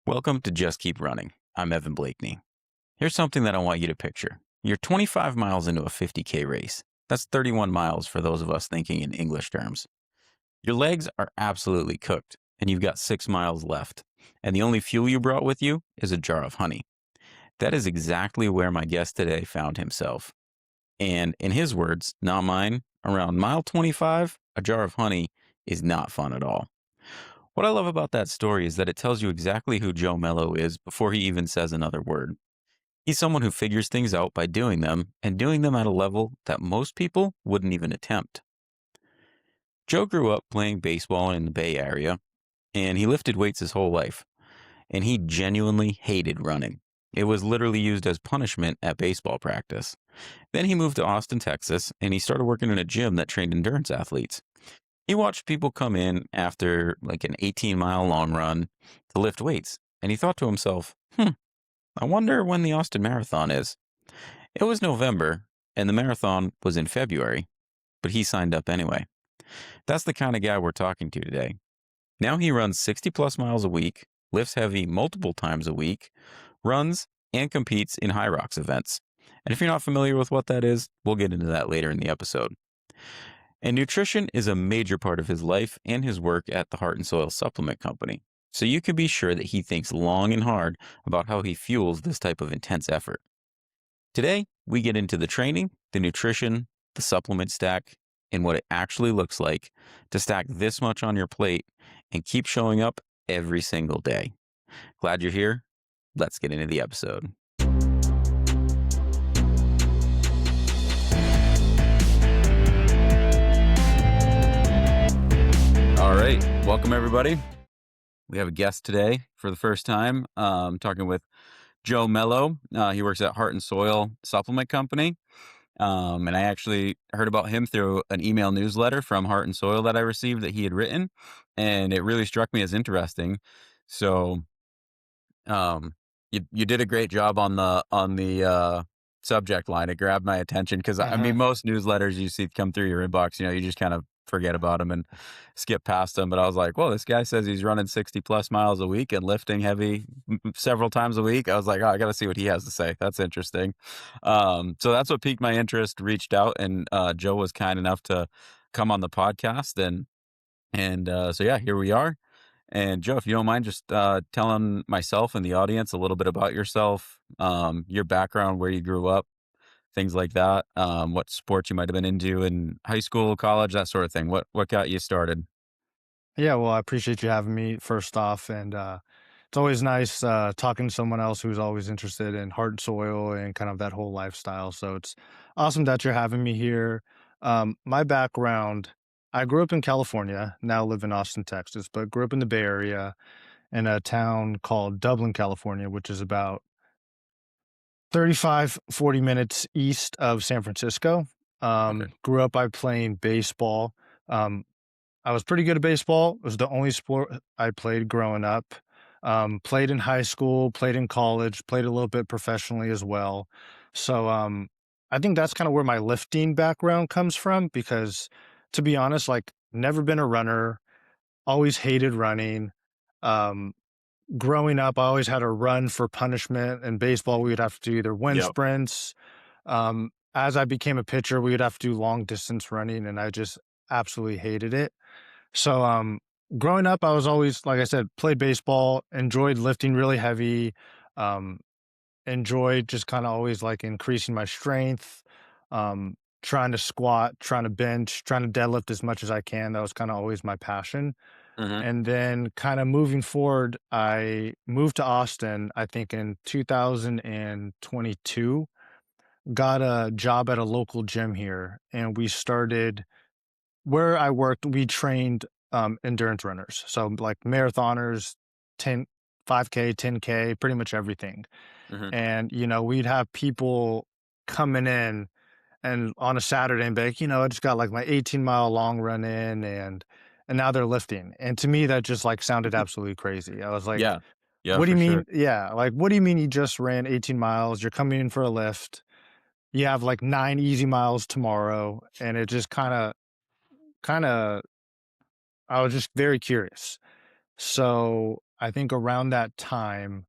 Welcome to Just Keep Running. I'm Evan Blakeney. Here's something that I want you to picture. You're 25 miles into a 50K race. That's 31 miles for those of us thinking in English terms. Your legs are absolutely cooked, and you've got 6 miles left. And the only fuel you brought with you is a jar of honey. That is exactly where my guest today found himself. And in his words, not mine, around mile 25, a jar of honey is not fun at all. What I love about that story is that it tells you exactly who Joe Mello is before he even says another word. He's someone who figures things out by doing them and doing them at a level that most people wouldn't even attempt. Joe grew up playing baseball in the Bay Area, and he lifted weights his whole life, and he genuinely hated running. It was literally used as punishment at baseball practice. Then he moved to Austin, Texas, and he started working in a gym that trained endurance athletes. He watched people come in after like an 18-mile long run to lift weights, and he thought to himself, I wonder when the Austin Marathon is. It was November, and the marathon was in February, but he signed up anyway. That's the kind of guy we're talking to today. Now he runs 60 plus miles a week, lifts heavy multiple times a week, runs and competes in HYROX events. And if you're not familiar with what that is, we'll get into that later in the episode. And nutrition is a major part of his life and his work at the Heart and Soil Supplement Company. So you can be sure that he thinks long and hard about how he fuels this type of intense effort. Today, we get into the training, the nutrition, the supplement stack, and what it actually looks like to stack this much on your plate and keep showing up every single day. Glad you're here. Let's get into the episode. All right. Welcome, everybody. We have a guest today for the first time. Talking with Joe Mello. He works at Heart and Soil Supplement Company. And I actually heard about him through an email newsletter from Heart and Soil that I received that he had written. And it really struck me as interesting. So you did a great job on the subject line. It grabbed my attention because I mean, most newsletters you see come through your inbox, you just kind of forget about them and skip past them. But I was like, well, this guy says he's running 60 plus miles a week and lifting heavy several times a week. I was like, oh, I got to see what he has to say. That's interesting. So that's what piqued my interest, reached out, and Joe was kind enough to come on the podcast. So yeah, here we are. And Joe, if you don't mind just telling myself and the audience a little bit about yourself, your background, where you grew up, things like that, what sports you might have been into in high school, college, that sort of thing. What got you started? Yeah, well, I appreciate you having me first off, and it's always nice talking to someone else who's always interested in heart and soil and kind of that whole lifestyle. So it's awesome that you're having me here. My background, I grew up in California, now live in Austin, Texas, but grew up in the Bay Area in a town called Dublin, California, which is about 35, 40 minutes east of San Francisco. Okay. Grew up by playing baseball. Um, I was pretty good at baseball. It was the only sport I played growing up. Played in high school, played in college, played a little bit professionally as well. So I think that's kind of where my lifting background comes from because to be honest, like never been a runner, always hated running. Um, Growing up, I always had a run for punishment. In baseball, we would have to do either wind Yep. sprints. As I became a pitcher, we would have to do long distance running, and I just absolutely hated it. So, growing up, I was always, like I said, played baseball, enjoyed lifting really heavy, um, enjoyed just kind of always like increasing my strength, trying to squat, trying to bench, trying to deadlift as much as I can. That was kind of always my passion. Mm-hmm. And then kind of moving forward, I moved to Austin, I think in 2022, got a job at a local gym here, and we started where I worked, we trained endurance runners. So like marathoners, 10, 5K, 10K, pretty much everything. Mm-hmm. And, we'd have people coming in and on a Saturday and be like, I just got like my 18-mile long run in and now they're lifting. And to me, that just like sounded absolutely crazy. I was like, Yeah. Yeah, what do for you sure. mean? Yeah. Like, what do you mean you just ran 18 miles? You're coming in for a lift. You have like 9 easy miles tomorrow. And it just kind of, I was just very curious. So I think around that time,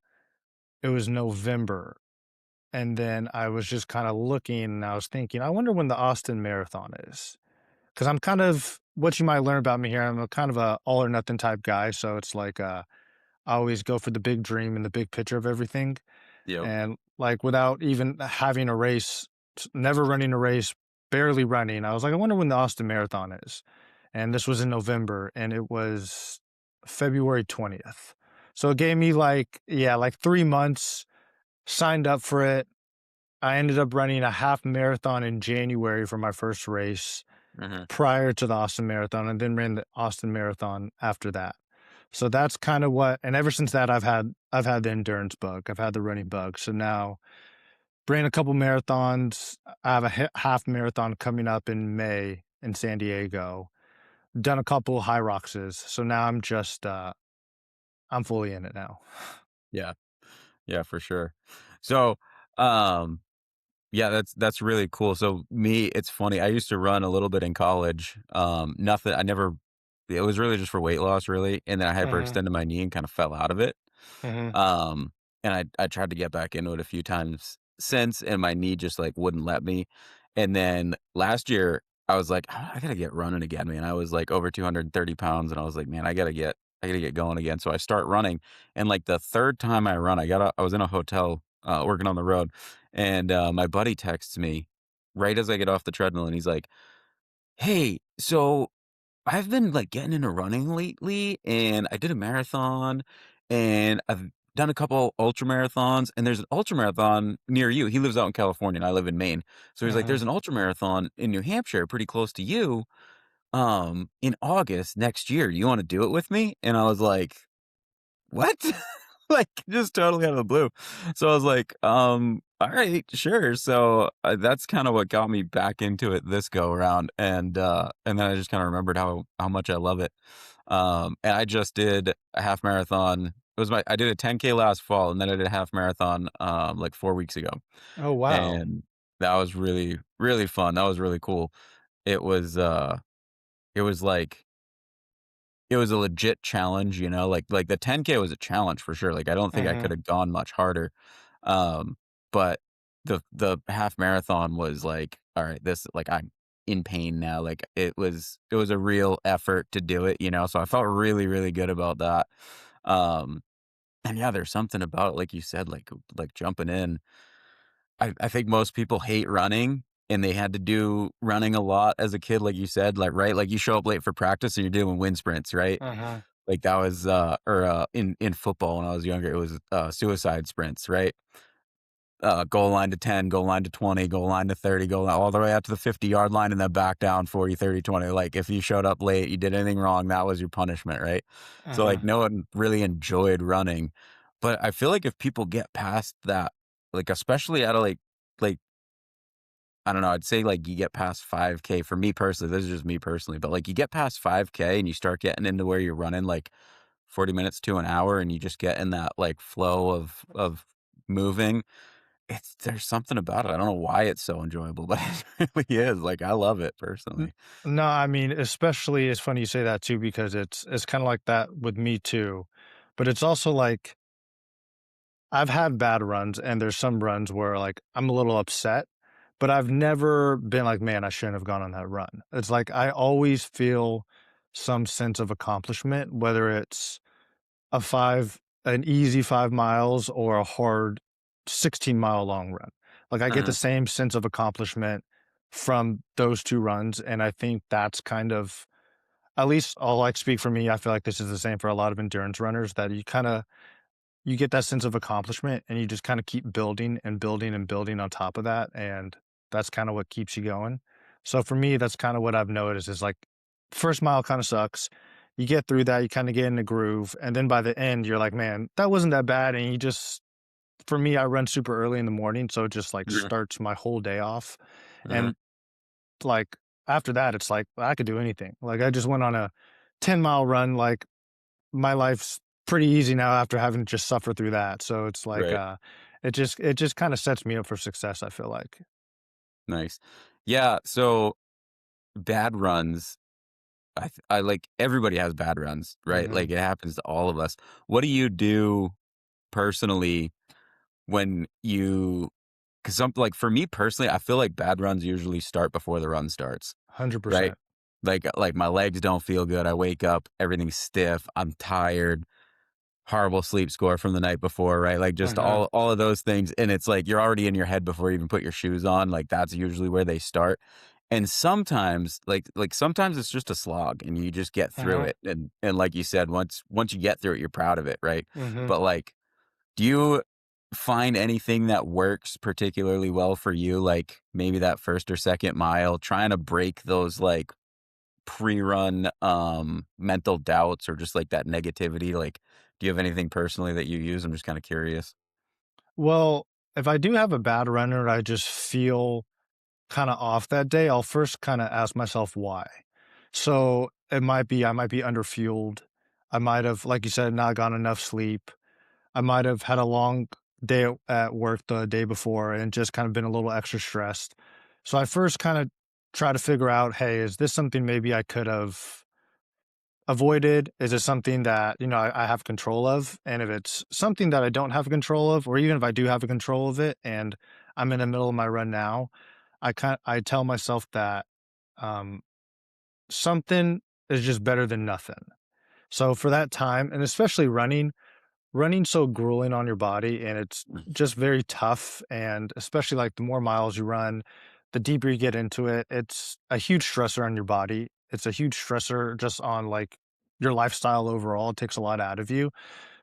it was November, and then I was just kinda looking, and I was thinking, "I wonder when the Austin Marathon is." 'Cause I'm kind of what you might learn about me here, I'm a kind of a all or nothing type guy, so it's like, I always go for the big dream and the big picture of everything, Yep. and, like, without even having a race, never running a race, barely running, I was like, "I wonder when the Austin Marathon is." And this was in November, and it was February 20th. So it gave me, like yeah, like 3 months, signed up for it. I ended up running a half marathon in January for my first race Mhm. prior to the Austin Marathon, and then ran the Austin Marathon after that. So that's kinda what and ever since that, I've had the endurance bug, I've had the running bug, so now ran a couple marathons, I have a half marathon coming up in May in San Diego, done a couple HYROXes, so now I'm fully in it now. Yeah. Yeah, for sure. So, um, yeah, that's really cool. So me, it's funny. I used to run a little bit in college. Nothing. I never. It was really just for weight loss, really, and then I Mhm, hyperextended my knee and kind of fell out of it. mhm, Um, and I tried to get back into it a few times since, and my knee just like wouldn't let me. And then last year, I was like, "Ah, I gotta get running again, man. I was like over 230 pounds, and I was like, man, I gotta get going again. So I start running, and like the third time I run, I was in a hotel working on the road, and my buddy texts me right as I get off the treadmill, and he's like, "Hey, so I've been, like, getting into running lately, and I did a marathon, and I've done a couple ultra marathons, and there's an ultra marathon near you." He lives out in California, and I live in Maine. So he's like, mhm, "There's an ultra marathon in New Hampshire pretty close to you, in August next year. You wanna do it with me?" And I was like, "What?" Like, just totally out of the blue. So I was like, alright, sure." So, that's kinda what got me back into it this go around, and then I just kinda remembered how much I love it. And I just did a half marathon. I did a 10K last fall, and then I did a half marathon, like 4 weeks ago, Oh, wow. and that was really, really fun. That was really cool. It was, it was like it was a legit challenge, you know, like the 10K was a challenge for sure, like, I don't think I could Mhm. have gone much harder, um, but the half marathon was like, "Alright, this like, I'm in pain now," like, it was a real effort to do it, you know, so I felt really, really good about that, um, and yeah, there's something about it, like you said, like jumping in. I think most people hate running, and they had to do running a lot as a kid, like you said, like, right? Like, you show up late for practice and you're doing wind sprints, right? Mhm, Like, that was, in football when I was younger, it was, suicide sprints, right? Goal line to 10, goal line to 20, goal line to 30, goal line all the way out to the 50-yard line and then back down 40, 30, 20. Like, if you showed up late, you did anything wrong, that was your punishment, right? So, like, mhm. no one really enjoyed running. But I feel like if people get past that, like, especially out of, like, I don't know, I'd say, like, you get past 5K for me personally, this is just me personally, but, like, you get past 5K and you start getting into where you're running, like, 40 minutes to an hour and you just get in that, like, flow of moving. There's something about it. I don't know why it's so enjoyable, but it really is. Like, I love it N personally. No, I mean, especially it's funny you say that too because it's kinda like that with me too, but it's also like I've had bad runs, and there's some runs where, like, I'm a little upset, but I've never been like, "Man, I shouldn't have gone on that run." It's like I always feel some sense of accomplishment, whether it's an easy 5 miles or a hard 16-mile long run. Like, I get the Mhm. same sense of accomplishment from those 2 runs, and I think that's kind of at least I'll, like, speak for me, I feel like this is the same for a lot of endurance runners that you get that sense of accomplishment and you just kinda keep building and building and building on top of that, and that's kinda what keeps you going. So for me, that's kinda what I've noticed is, like, first mile kinda sucks. You get through that, you kinda get in the groove, and then by the end, you're like, "Man, that wasn't that bad," and you just for me, I run super early in the morning, so it just, like, Mhm. starts my whole day off, Mhm. and, like, after that, it's like, I could do anything. Like, I just went on a 10-mile run, like, my life's pretty easy now after having to just suffer through that, so it's like, Right. it just kinda sets me up for success, I feel like. Nice. Yeah, so bad runs, I like everybody has bad runs, right? Mhm. Like it happens to all of us. What do you do personally when you, because some, like for me personally, I feel like bad runs usually start before the run starts, right? 100%. Like my legs don't feel good. I wake up, everything's stiff. I'm tired. Horrible sleep score from the night before, right? Like just Mhm. all of those things, and it's like you're already in your head before you even put your shoes on. Like that's usually where they start. And sometimes, like sometimes it's just a slog, and you just get through Mhm. it. And like you said, once you get through it, you're proud of it, right? Mhm. But like, do you find anything that works particularly well for you? Like maybe that first or second mile, trying to break those like pre-run mental doubts or just like that negativity. Like, do you have anything personally that you use? I'm just kind of curious. Well, if I do have a bad run or I just feel kinda off that day, I'll first kinda ask myself why. So, it might be I might be underfueled. I might have, like you said, not gotten enough sleep. I might have had a long day at work the day before and just kind of been a little extra stressed. So I first kinda try to figure out, "Hey, is this something maybe I could have avoided? Is it something that, I have control of?" And if it's something that I don't have control of, or even if I do have a control of it and I'm in the middle of my run now, I tell myself that, um, something is just better than nothing. So for that time, and especially running's so grueling on your body and it's Mm, just very tough, and especially like the more miles you run, the deeper you get into it, it's a huge stressor on your body. It's a huge stressor just on like your lifestyle overall. It takes a lot out of you.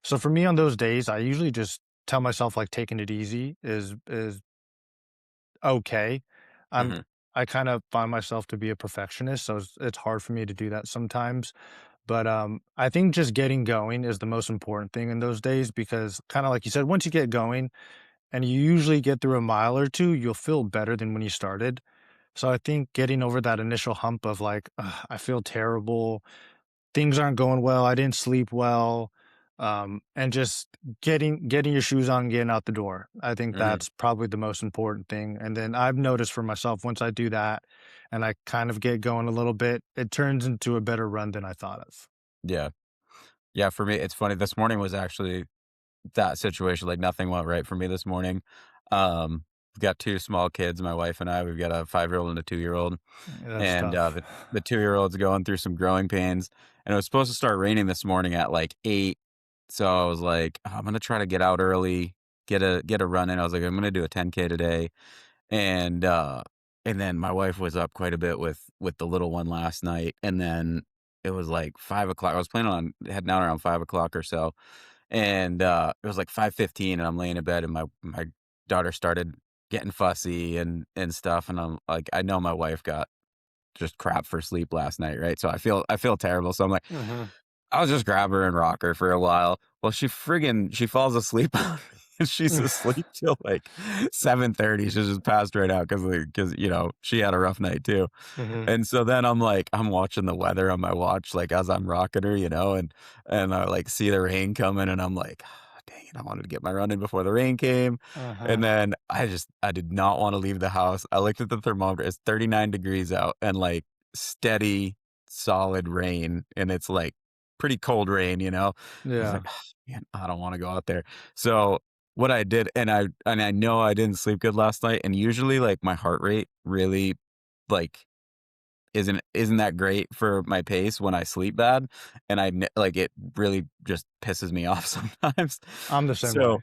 So for me on those days, I usually just tell myself like taking it easy is okay. I'm mhm, I kind of find myself to be a perfectionist, so it's hard for me to do that sometimes. But I think just getting going is the most important thing in those days because, kind of like you said, once you get going and you usually get through a mile or two, you'll feel better than when you started. So I think getting over that initial hump of like, "Ugh, I feel terrible, things aren't going well, I didn't sleep well," and just getting your shoes on, and getting out the door. I think mhm. that's probably the most important thing. And then I've noticed for myself, once I do that and I kind of get going a little bit, it turns into a better run than I thought of. Yeah. Yeah. For me, it's funny. This morning was actually that situation. Like nothing went right for me this morning. We've got two small kids, my wife and I. We've got a 5-year-old and a 2-year-old. That's And tough. the 2-year-old's going through some growing pains. And it was supposed to start raining this morning at like 8. So I was like, "Oh, I'm gonna try to get out early, get a run in." I was like, I'm gonna do a 10K today. And and then my wife was up quite a bit with the little one last night. And then it was like 5 o'clock. I was planning on heading out around 5 o'clock or so. And it was like 5:15 and I'm laying in bed and my daughter started getting fussy and stuff. And I'm like, I know my wife got just crap for sleep last night, right? So I feel terrible. So I'm like, Mhm. I'll just grab her and rock her for a while. Well, she falls asleep on me, and she's asleep till like 7:30. She's just passed right out because she had a rough night too. Mhm. And so then I'm watching the weather on my watch, like, as I'm rocking her, and I, like, see the rain coming, and I'm like, "Ah, dang it, I wanted to get my run in before the rain came." Uh-huh. And then I did not wanna leave the house. I looked at the thermometer, it's 39 degrees out and, like, steady, solid rain, and it's, like, pretty cold rain, you know? I was like, Yeah. "Ah, man, I don't wanna go out there." So, what I did, and I know I didn't sleep good last night, and usually, like, my heart rate really, like, isn't that great for my pace when I sleep bad, and like, it really just pisses me off sometimes. I'm the same way. So,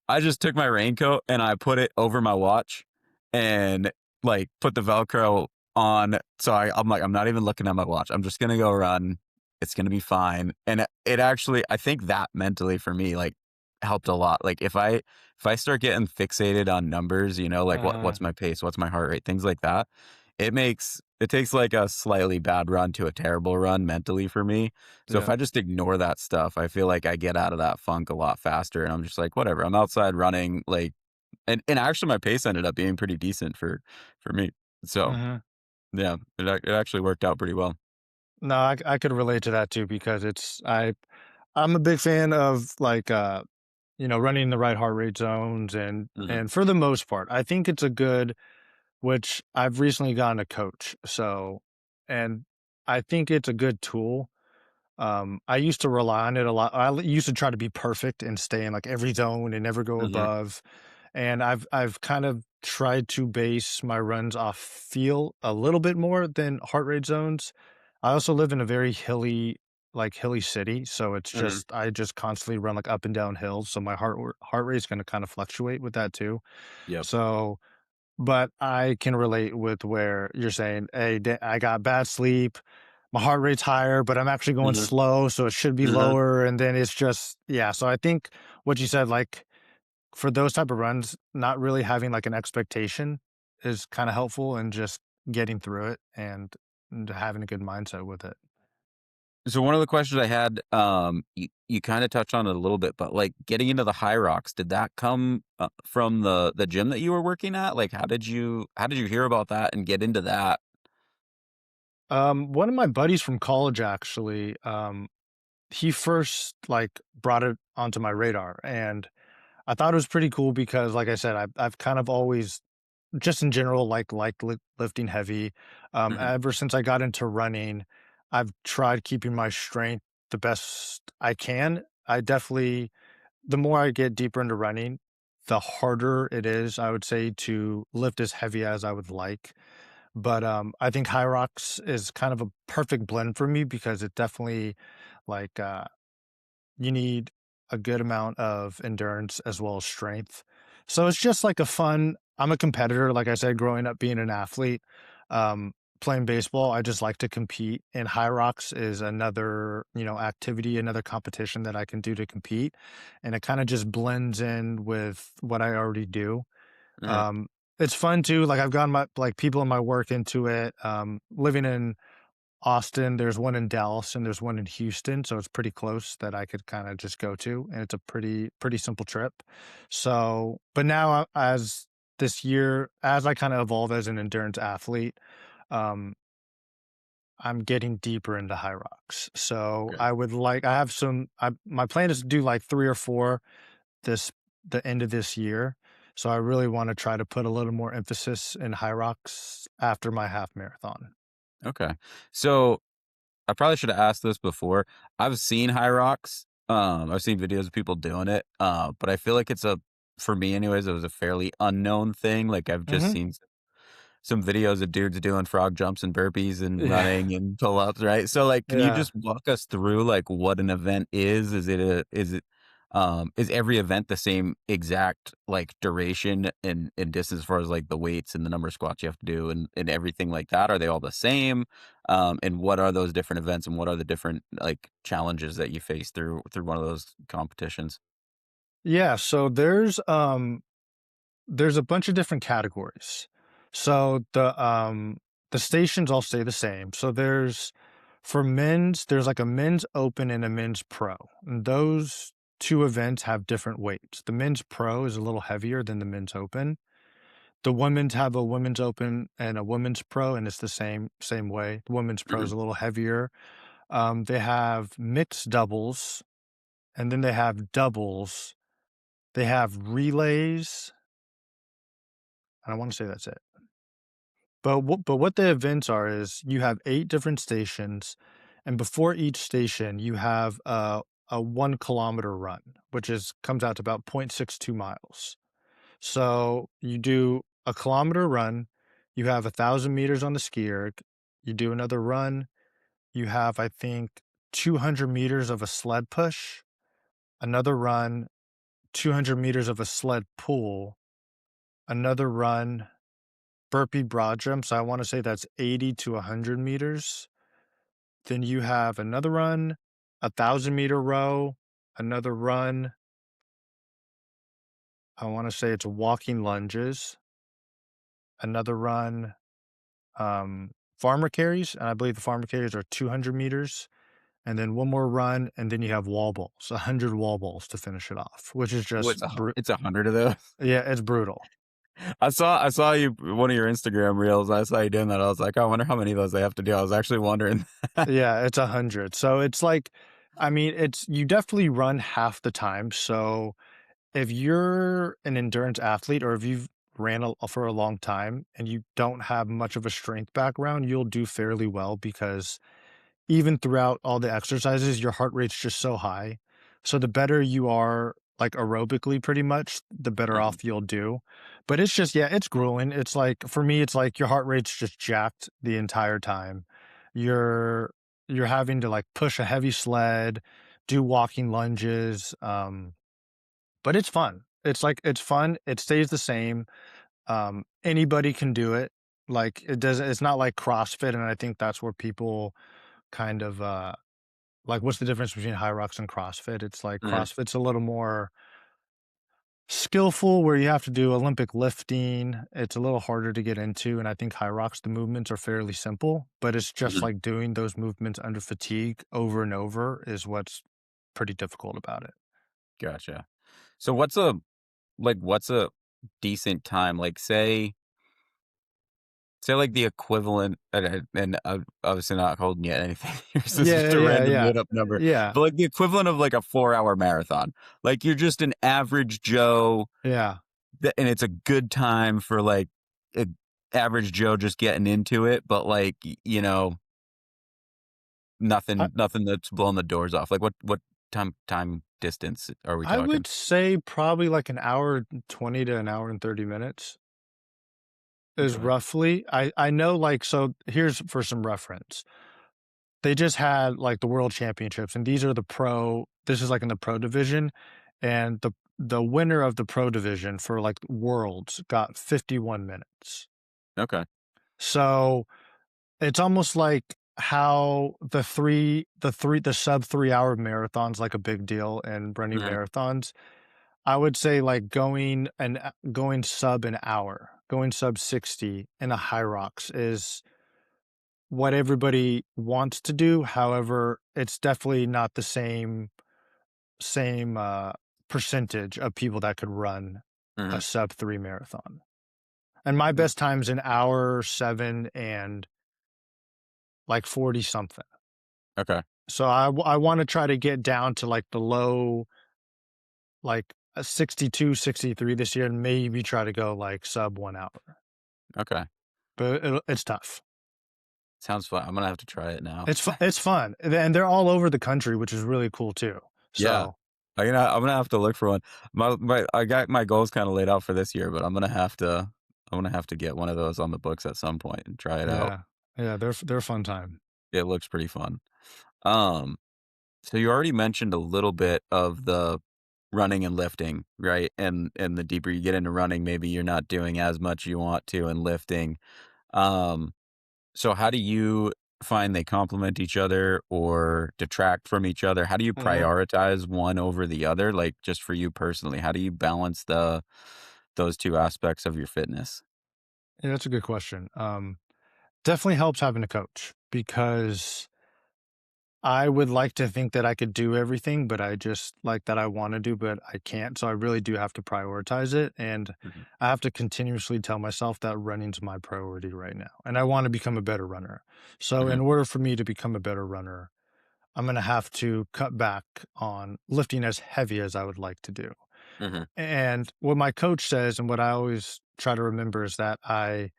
I just took my raincoat and I put it over my watch and, like, put the Velcro on, so I'm like, "I'm not even looking at my watch. I'm just gonna go run. It's gonna be fine." And it actually, I think that mentally for me, like, helped a lot. Like, if I start getting fixated on numbers, like, Uh-huh. what's my pace, what's my heart rate, things like that, it takes, like, a slightly bad run to a terrible run mentally for me. So if Yeah. I just ignore that stuff, I feel like I get out of that funk a lot faster, and I'm just like, "Whatever, I'm outside running," like, and actually my pace ended up being pretty decent for me. So, Mhm. yeah, it actually worked out pretty well. No, I could relate to that too because I'm a big fan of like running the right heart rate zones, and Mhm. and for the most part, I think it's a good, which I've recently gotten a coach. So, and I think it's a good tool. I used to rely on it a lot. Used to try to be perfect and stay in like every zone and never go Mhm. above. And I've kind of tried to base my runs off feel a little bit more than heart rate zones. I also live in a very hilly city, so it's Mhm. just I just constantly run like up and down hills, so my heart rate is going to kind of fluctuate with that too. Yep. So but I can relate with where you're saying, "Hey, I got bad sleep, my heart rate's higher, but I'm actually going Mhm. slow, so it should be Uh-huh. lower," and then it's just yeah, so I think what you said, like, for those type of runs, not really having, like, an expectation is kinda helpful and just getting through it and having a good mindset with it. So one of the questions I had, you kinda touched on it a little bit, but, like, getting into the HYROX, did that come, from the gym that you were working at? Like, how did you hear about that and get into that? One of my buddies from college actually, he first, like, brought it onto my radar, and I thought it was pretty cool because, like I said, I've kind of always, just in general, lifting heavy. Mhm. Ever since I got into running, I've tried keeping my strength the best I can. I definitely, the more I get deeper into running, the harder it is, I would say, to lift as heavy as I would like. But I think Hyrox is kind of a perfect blend for me because it definitely like you need a good amount of endurance as well as strength. So it's just like a fun I'm a competitor, like I said, growing up being an athlete, um, playing baseball, I just like to compete, and High Rocks is another, activity, another competition that I can do to compete, and it kinda just blends in with what I already do. Mhm. Um, it's fun too, like, I've gotten my like, people in my work into it, living in Austin, there's one in Dallas, and there's one in Houston, so it's pretty close that I could kinda just go to, and it's a pretty simple trip. So but now, as this year as I kinda evolve as an endurance athlete, um, I'm getting deeper into high rocks. So Okay. I have some my plan is to do, like, 3 or 4 this the end of this year, so I really wanna try to put a little more emphasis in high rocks after my half marathon. Okay. So, I probably should have asked this before. I've seen HYROX, I've seen videos of people doing it, but I feel like for me anyways, it was a fairly unknown thing, like, I've just Mhm. seen some videos of dudes doing frog jumps and burpees and Yeah. running and pull-ups, right? So, like, can you Yeah. just walk us through, like, what an event is? Is every event the same exact, like, duration and distance as far as, like, the weights and the number of squats you have to do and everything like that? Are they all the same? And what are those different events and what are the different, like, challenges that you face through one of those competitions? Yeah, so there's a bunch of different categories. So the stations all stay the same. So for men's, there's like a men's open and a men's pro. And those two events have different weights. The men's pro is a little heavier than the men's open. The women's have a women's open and a women's pro, and it's the same way. The women's pro Mhm. is a little heavier. They have mixed doubles, and then they have doubles. They have relays, and I want to say that's it. But what the events are is you have 8 different stations, and before each station, you have a 1 kilometer run, which is comes out to about 0.62 miles. So, you do a kilometer run, you have 1,000 meters on the ski erg, you do another run, you have, I think, 200 meters of a sled push, another run, 200 meters of a sled pull, another run, burpee broad jump, so I wanna say that's 80 to 100 meters. Then you have another run, 1,000-meter row, another run, I wanna say it's walking lunges, another run, farmer carries, and I believe the farmer carries are 200 meters, and then one more run, and then you have wall balls, 100 wall balls to finish it off, which is Oh, just it's 100 of those? yeah, it's brutal. I saw you one of your Instagram reels, I saw you doing that, I was like, "I wonder how many of those they have to do." I was actually wondering. Yeah, it's 100. So it's like I mean, it's you definitely run half the time. So if you're an endurance athlete or if you've for a long time and you don't have much of a strength background, you'll do fairly well because even throughout all the exercises, your heart rate's just so high. So the better you are, like, aerobically pretty much, the better Mhm. off you'll do. But it's just yeah, it's grueling. It's like for me, it's like your heart rate's just jacked the entire time. You're you're having to, like, push a heavy sled, do walking lunges, but it's fun. It's fun, it stays the same. Anybody can do it. Like, it's not like CrossFit, and I think that's where people kind of, like, what's the difference between HYROX and CrossFit? It's like Mhm. CrossFit's a little more skillful where you have to do Olympic lifting. It's a little harder to get into, and I think HYROX, the movements are fairly simple, but it's just Mhm. like doing those movements under fatigue over and over is what's pretty difficult about it. Gotcha. So what's a decent time? Like, say, like, the equivalent and I'm obviously not holding you at anything here, so this is Yeah, just a yeah, random yeah. made up number, Yeah, but, like, the equivalent of, like, a 4-hour marathon. Like, you're just an average Joe, yeah. and it's a good time for, like, a average Joe just getting into it, but, like, I nothing that's blowing the doors off. Like, what time distance are we I talking? would say probably like an hour and 20 to an hour and 30 minutes is Okay. roughly I know, like, so here's for some reference. They just had, like, the world championships, and these are the pro this is, like, in the pro division, and the winner of the pro division for, like, worlds got 51 minutes. Okay. So, it's almost like how the sub 3-hour marathon's, like, a big deal in running Mhm. marathons. I would say, like, going sub an hour, going sub 60 in a HYROX is what everybody wants to do. However, it's definitely not the same percentage of people that could run a Mhm. sub 3 marathon. And my Mm, best time's an hour 7 and, like, 40 something. okay. So I wanna try to get down to, like, the low, like, a 62, 63 this year and maybe try to go, like, sub 1 hour. Okay. But it's tough. Sounds fun. I'm gonna have to try it now. It's fun, and they're all over the country, which is really cool too. Yeah. So, I'm gonna have to look for one. I got my goals kinda laid out for this year, but I'm gonna have to get one of those on the books at some point and try it out. yeah. Yeah, they're a fun time. It looks pretty fun. Um, so you already mentioned a little bit of the running and lifting, right? And the deeper you get into running, maybe you're not doing as much you want to in lifting. Um So how do you find they complement each other or detract from each other? How do you Mhm. prioritize one over the other? Like, just for you personally, how do you balance those 2 aspects of your fitness? Yeah, that's a good question. Definitely helps having a coach because I would like to think that I could do everything, but I just like that I wanna do, but I can't, so I really do have to prioritize it, and Mhm, I have to continuously tell myself that running's my priority right now, and I wanna become a better runner. So in mhm, order for me to become a better runner, I'm gonna have to cut back on lifting as heavy as I would like to do. mhm, And what my coach says, and what I always try to remember is that I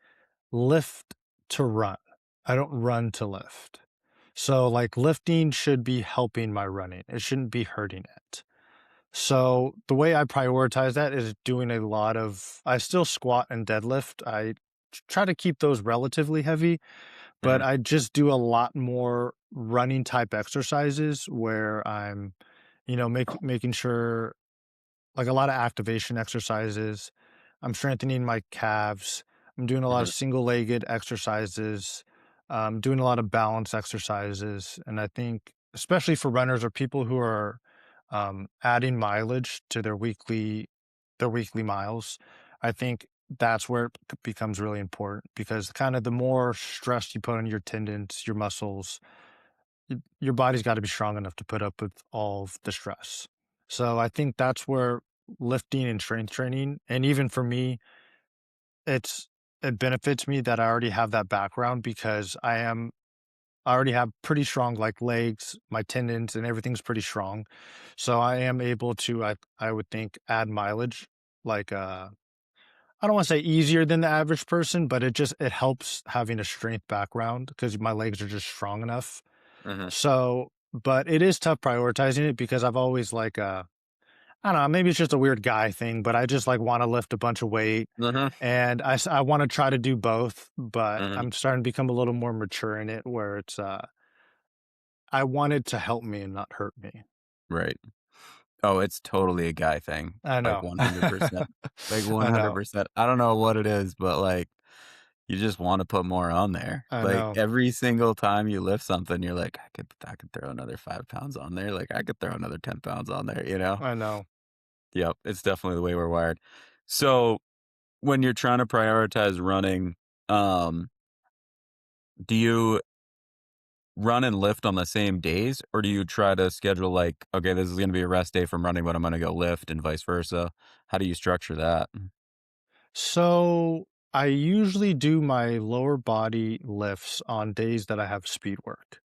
lift to run. I don't run to lift. So, like, lifting should be helping my running. It shouldn't be hurting it. So, the way I prioritize that is doing a lot of I still squat and deadlift. I try to keep those relatively heavy, but mhm, I just do a lot more running type exercises where I'm, making sure, like, a lot of activation exercises. I'm strengthening my calves. I'm doing a lot of mhm, single-legged exercises, doing a lot of balance exercises, and I think, especially for runners or people who are, adding mileage to their weekly miles, I think that's where it becomes really important because kind of the more stress you put on your tendons, your muscles, your body's got to be strong enough to put up with all of the stress. So I think that's where lifting and strength training, and even for me, it's it benefits me that I already have that background because I already have pretty strong like legs, my tendons and everything's pretty strong. So I am able to I would think add mileage like I don't want to say easier than the average person, but it helps having a strength background because my legs are just strong enough. Mhm. So, but it is tough prioritizing it because I've always like, I don't know, maybe it's just a weird guy thing, but I just like want to lift a bunch of weight Mhm. and I want to try to do both, but Mhm. I'm starting to become a little more mature in it where it's, I want it to help me and not hurt me. Right. Oh, it's totally a guy thing, I like know. 100%. Like I know. 100%. I don't know what it is, but, like, you just wanna put more on there. I Like, know. every single time you lift something, you're like, "I could throw another 5 pounds on there, like, I could throw another 10 pounds on there," you know? I know. Yep, it's definitely the way we're wired. So, when you're trying to prioritize running, um, do you run and lift on the same days, or do you try to schedule, like, "Okay, this is gonna be a rest day from running, but I'm gonna go lift," and vice versa? How do you structure that? So I usually do my lower body lifts on days that I have speed work.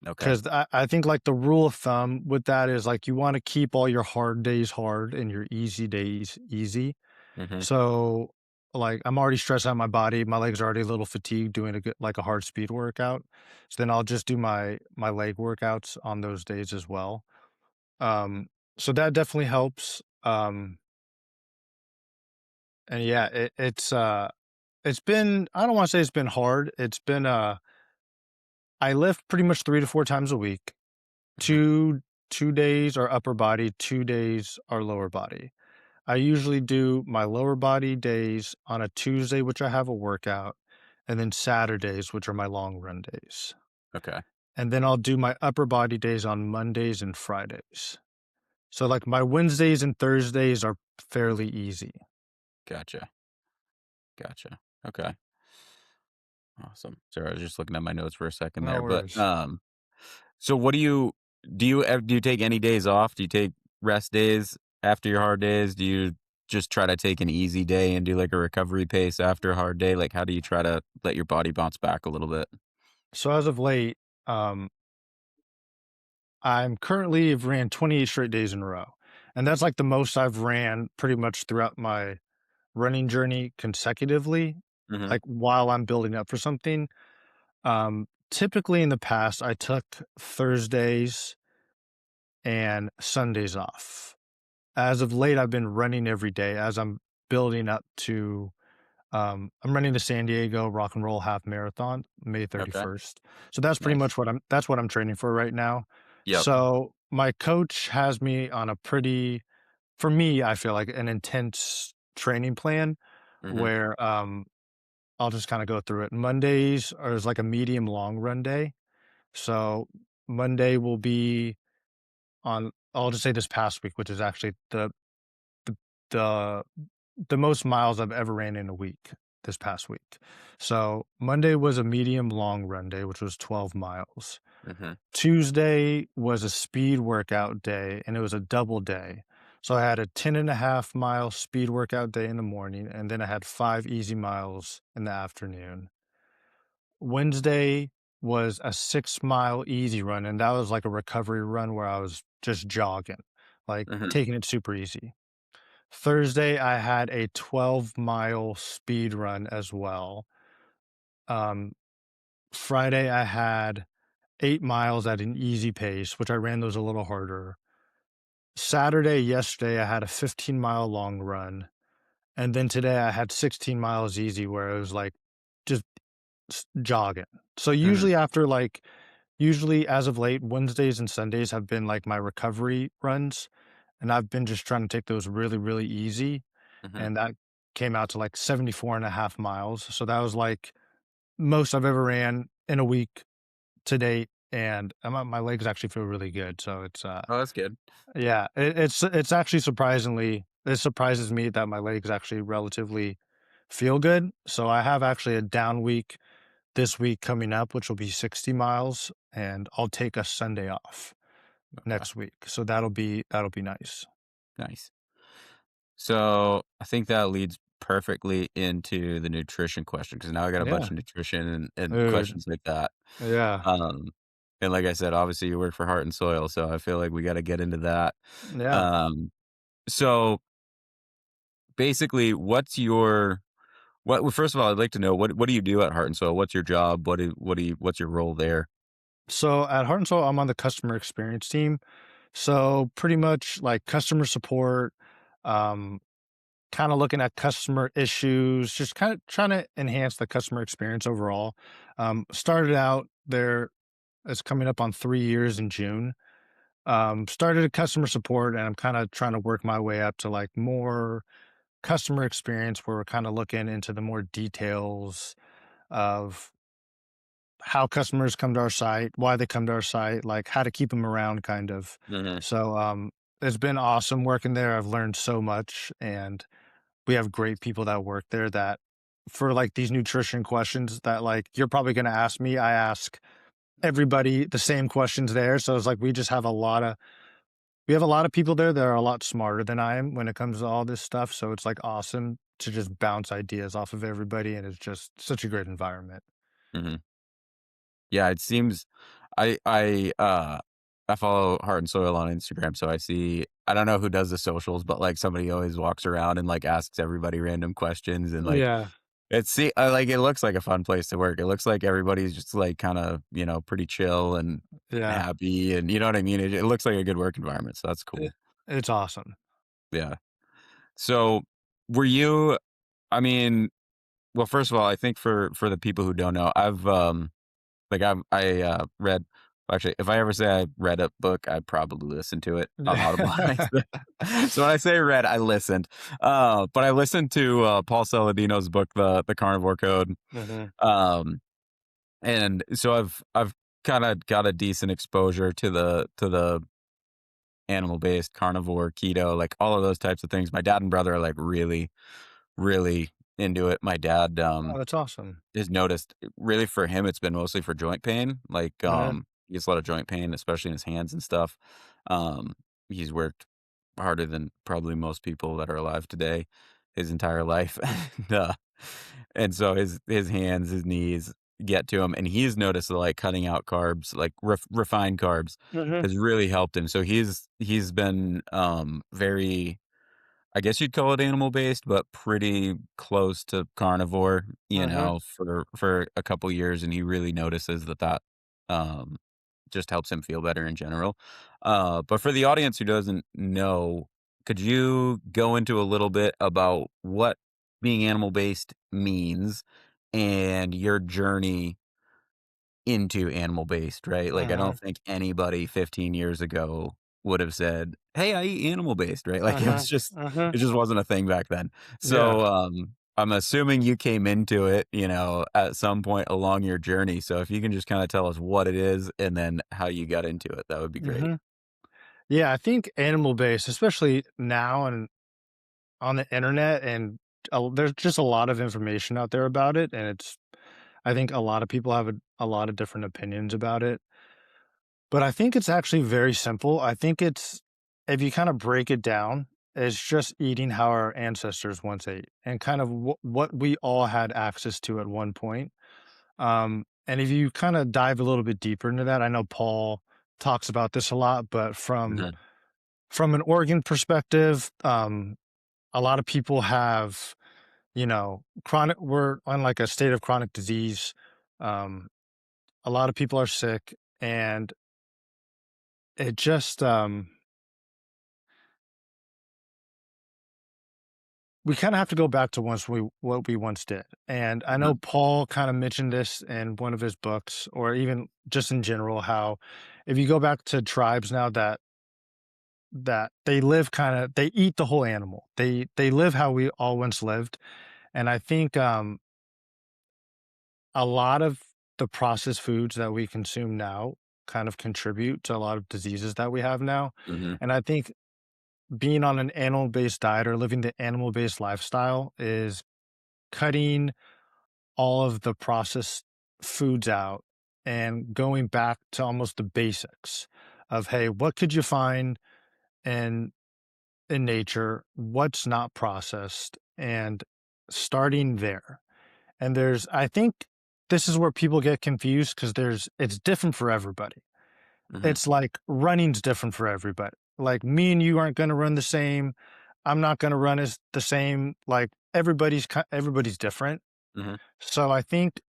Okay. Because I think like the rule of thumb with that is like you want to keep all your hard days hard and your easy days easy. Mhm. So like I'm already stressed out my body. My legs are already a little fatigued doing a good like a hard speed workout. So then I'll just do my leg workouts on those days as well. Um so that definitely helps. And yeah, it's been I don't wanna say it's been hard, it's been, I lift pretty much 3 to 4 times a week. Mhm. 2 days are upper body, 2 days are lower body. I usually do my lower body days on a Tuesday, which I have a workout, and then Saturdays, which are my long run days. Okay. And then I'll do my upper body days on Mondays and Fridays. So, like, my Wednesdays and Thursdays are fairly easy. Gotcha. Gotcha. Okay. Awesome. Sorry, I was just looking at my notes for a second No there, but, worries. so what do you take any days off? Do you take rest days after your hard days? Do you just try to take an easy day and do, like, a recovery pace after a hard day? Like, how do you try to let your body bounce back a little bit? So, as of late, um I'm currently have ran 28 straight days in a row, and that's, like, the most I've ran pretty much throughout my running journey consecutively, Mhm. like, while I'm building up for something. Typically, in the past, I took Thursdays and Sundays off. As of late, I've been running every day as I'm building up to, I'm running the San Diego Rock and Roll Half Marathon, May Okay. 31st. So that's pretty Nice. much that's what I'm training for right now. Yep. So my coach has me on a pretty, for me, I feel like an intense training plan Mhm. where I'll just kind of go through it. Mondays are is like a medium long run day. So Monday will be on, I'll just say this past week, which is actually the the the most miles I've ever ran in a week this past week. So Monday was a medium long run day, which was 12 miles. Mhm. Tuesday was a speed workout day and it was a double day. So I had a 10.5 mile speed workout day in the morning, and then I had 5 easy miles in the afternoon. Wednesday was a 6 mile easy run, and that was like a recovery run where I was just jogging, like Mhm. taking it super easy. Thursday, I had a 12-mile speed run as well. Um, Friday, I had 8 miles at an easy pace, which I ran those a little harder. Saturday, yesterday, I had a 15-mile long run. And then today, I had 16 miles easy, where it was like just jogging. So Mhm. usually as of late, Wednesdays and Sundays have been like my recovery runs. And I've been just trying to take those really, really easy. Mhm. And that came out to like 74.5 miles. So that was like most I've ever ran in a week to date. And my legs actually feel really good. So it's, Oh, that's good. yeah, it's actually it surprises me that my legs actually relatively feel good. So I have actually a down week this week coming up, which will be 60 miles, and I'll take a Sunday off Okay. next week. So that'll be nice. Nice. So I think that leads perfectly into the nutrition question because now I got a bunch Yeah, of nutrition and dude. questions like that. Yeah, Um, and like I said, obviously you work for Heart and Soil, so I feel like we got to get into that. yeah. Um, so basically, well, first of all, I'd like to know what do you do at Heart and Soil? What's your job? What's your role there? So at Heart and Soul, I'm on the customer experience team. So pretty much like customer support, um, kind of looking at customer issues, just kind of trying to enhance the customer experience overall. Started out there, it's coming up on 3 years in June. Started at customer support, and I'm kind of trying to work my way up to like more customer experience where we're kind of looking into the more details of how customers come to our site, why they come to our site, like how to keep them around kind of. Hmm. So it's been awesome working there. I've learned so much, and we have great people that work there that for like these nutrition questions that like you're probably going to ask me, I ask everybody the same questions there. So it's like we have a lot of people there that are a lot smarter than I am when it comes to all this stuff. So it's like awesome to just bounce ideas off of everybody, and it's just such a great environment. Hmm. Yeah, it seems I follow Heart and Soil on Instagram, so I see I don't know who does the socials, but like somebody always walks around and like asks everybody random questions and like Yeah, like it looks like a fun place to work. It looks like everybody's just like kind of, pretty chill and yeah, happy and you know what I mean? It looks like a good work environment, so that's it, cool. it's awesome. Yeah. So, were you I mean, well, first of all, I think for the people who don't know, read actually, if I ever say I read a book, I probably listened to it on Audible. So when I say read, I listened. But I listened to, Paul Saladino's book, The Carnivore Code. Hmm. Um, and so I've kinda got a decent exposure to the animal-based, carnivore, keto, like, all of those types of things. My dad and brother are, like, really, really into it. My dad, Oh, that's awesome. has noticed really for him, it's been mostly for joint pain, like, Uh-huh. he gets a lot of joint pain, especially in his hands and stuff. Um, he's worked harder than probably most people that are alive today his entire life, and, and so his hands, his knees get to him, and he's noticed that, like, cutting out carbs, like, refined carbs Hmm. has really helped him, so he's been, very I guess you'd call it animal based, but pretty close to carnivore, Uh-huh. for a couple years, and he really notices that, um, just helps him feel better in general. But for the audience who doesn't know, could you go into a little bit about what being animal based means and your journey into animal based, right? Like, I Uh-huh. don't think anybody 15 years ago would have said, "Hey, I eat animal based," right? Like, Uh-huh. Uh-huh. it just wasn't a thing back then. Yeah. So, I'm assuming you came into it, at some point along your journey. So if you can just kinda tell us what it is and then how you got into it, that would be great. Hmm. Yeah, I think animal based, especially now and on the internet, and there's just a lot of information out there about it, and I think a lot of people have a lot of different opinions about it. But I think it's actually very simple. I think it's if you kind of break it down, it's just eating how our ancestors once ate and kind of what we all had access to at one point. And if you kind of dive a little bit deeper into that, I know Paul talks about this a lot, but Mhm, from an organ perspective, a lot of people have, chronic, we're on like a state of chronic disease. Um, a lot of people are sick, and it just, we kind of have to go back to what we once did. And I know mhm, Paul kind of mentioned this in one of his books, or even just in general, how if you go back to tribes now that they live kind of they eat the whole animal. They live how we all once lived. And I think a lot of the processed foods that we consume now kind of contribute to a lot of diseases that we have now. mhm, And I think being on an animal-based diet or living the animal-based lifestyle is cutting all of the processed foods out and going back to almost the basics of, hey, what could you find in nature? What's not processed? And starting there. And I think this is where people get confused because it's different for everybody. mhm, It's like running's different for everybody. Like me and you aren't going to run the same. I'm not going to run as the same. Like everybody's different. mhm, So I think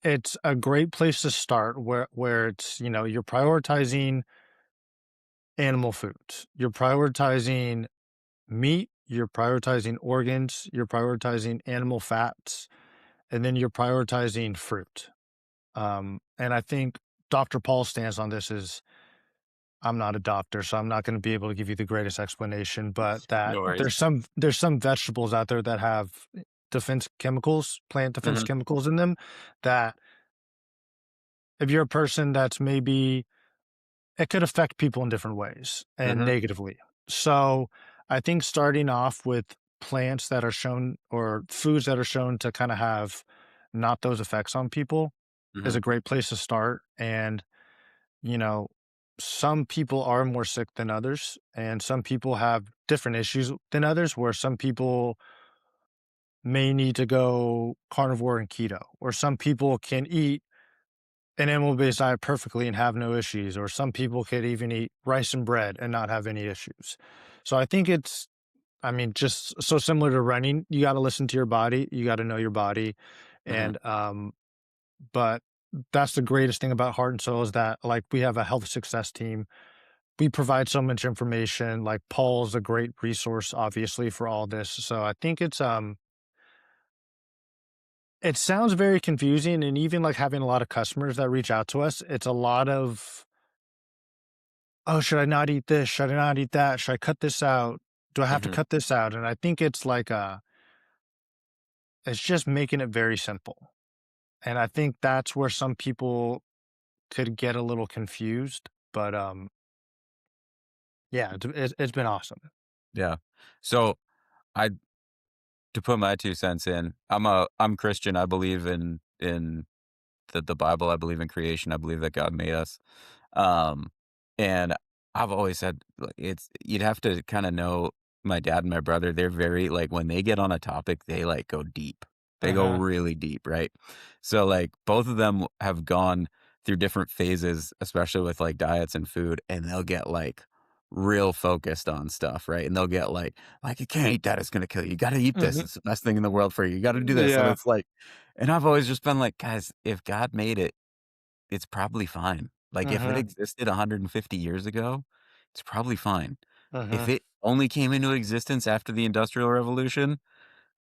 It's a great place to start where it's, you're prioritizing animal foods. You're prioritizing meat, you're prioritizing organs, you're prioritizing animal fats, and then you're prioritizing fruit. And I think Dr. Paul's stance on this is I'm not a doctor, so I'm not going to be able to give you the greatest explanation, but that No worries. there's some vegetables out there that have defense chemicals, plant defense Mhm, chemicals in them that if you're a person that's maybe it could affect people in different ways and mhm, negatively. So I think starting off with plants that are shown or foods that are shown to kind of have not those effects on people is mhm, a great place to start. And, you know, some people are more sick than others, and some people have different issues than others, where some people may need to go carnivore and keto, or some people can eat an animal-based diet perfectly and have no issues, or some people could even eat rice and bread and not have any issues. So I think it's I mean, just so similar to running, you gotta listen to your body, you gotta know your body, mhm. and, but that's the greatest thing about Heart and Soul is that, like, we have a health success team. We provide so much information, like, Paul's a great resource, obviously, for all this, so I think it sounds very confusing, and even, like, having a lot of customers that reach out to us, it's a lot of "Oh, should I not eat this? Should I not eat that? Should I cut this out? Do I have to Mhm. cut this out?" And I think it's like, it's just making it very simple. And I think that's where some people could get a little confused, but, yeah, it's been awesome. Yeah. So, I to put my 2 cents in, I'm Christian, I believe in the Bible, I believe in creation, I believe that God made us. Um, and I've always said, like, it's you'd have to kinda know my dad and my brother, they're very like, when they get on a topic, they, like, go deep. They go Uh-huh. really deep, right? So, like, both of them have gone through different phases, especially with, like, diets and food, and they'll get, like, real focused on stuff, right? And they'll get like, "You can't eat that, it's gonna kill you. You gotta eat this, Mhm. it's the best thing in the world for you. You gotta do this." And Yeah. it's like and I've always just been like, "Guys, if God made it, it's probably fine. Like, if it Mhm. existed 150 years ago, it's probably fine. If Mhm. it only came into existence after the Industrial Revolution,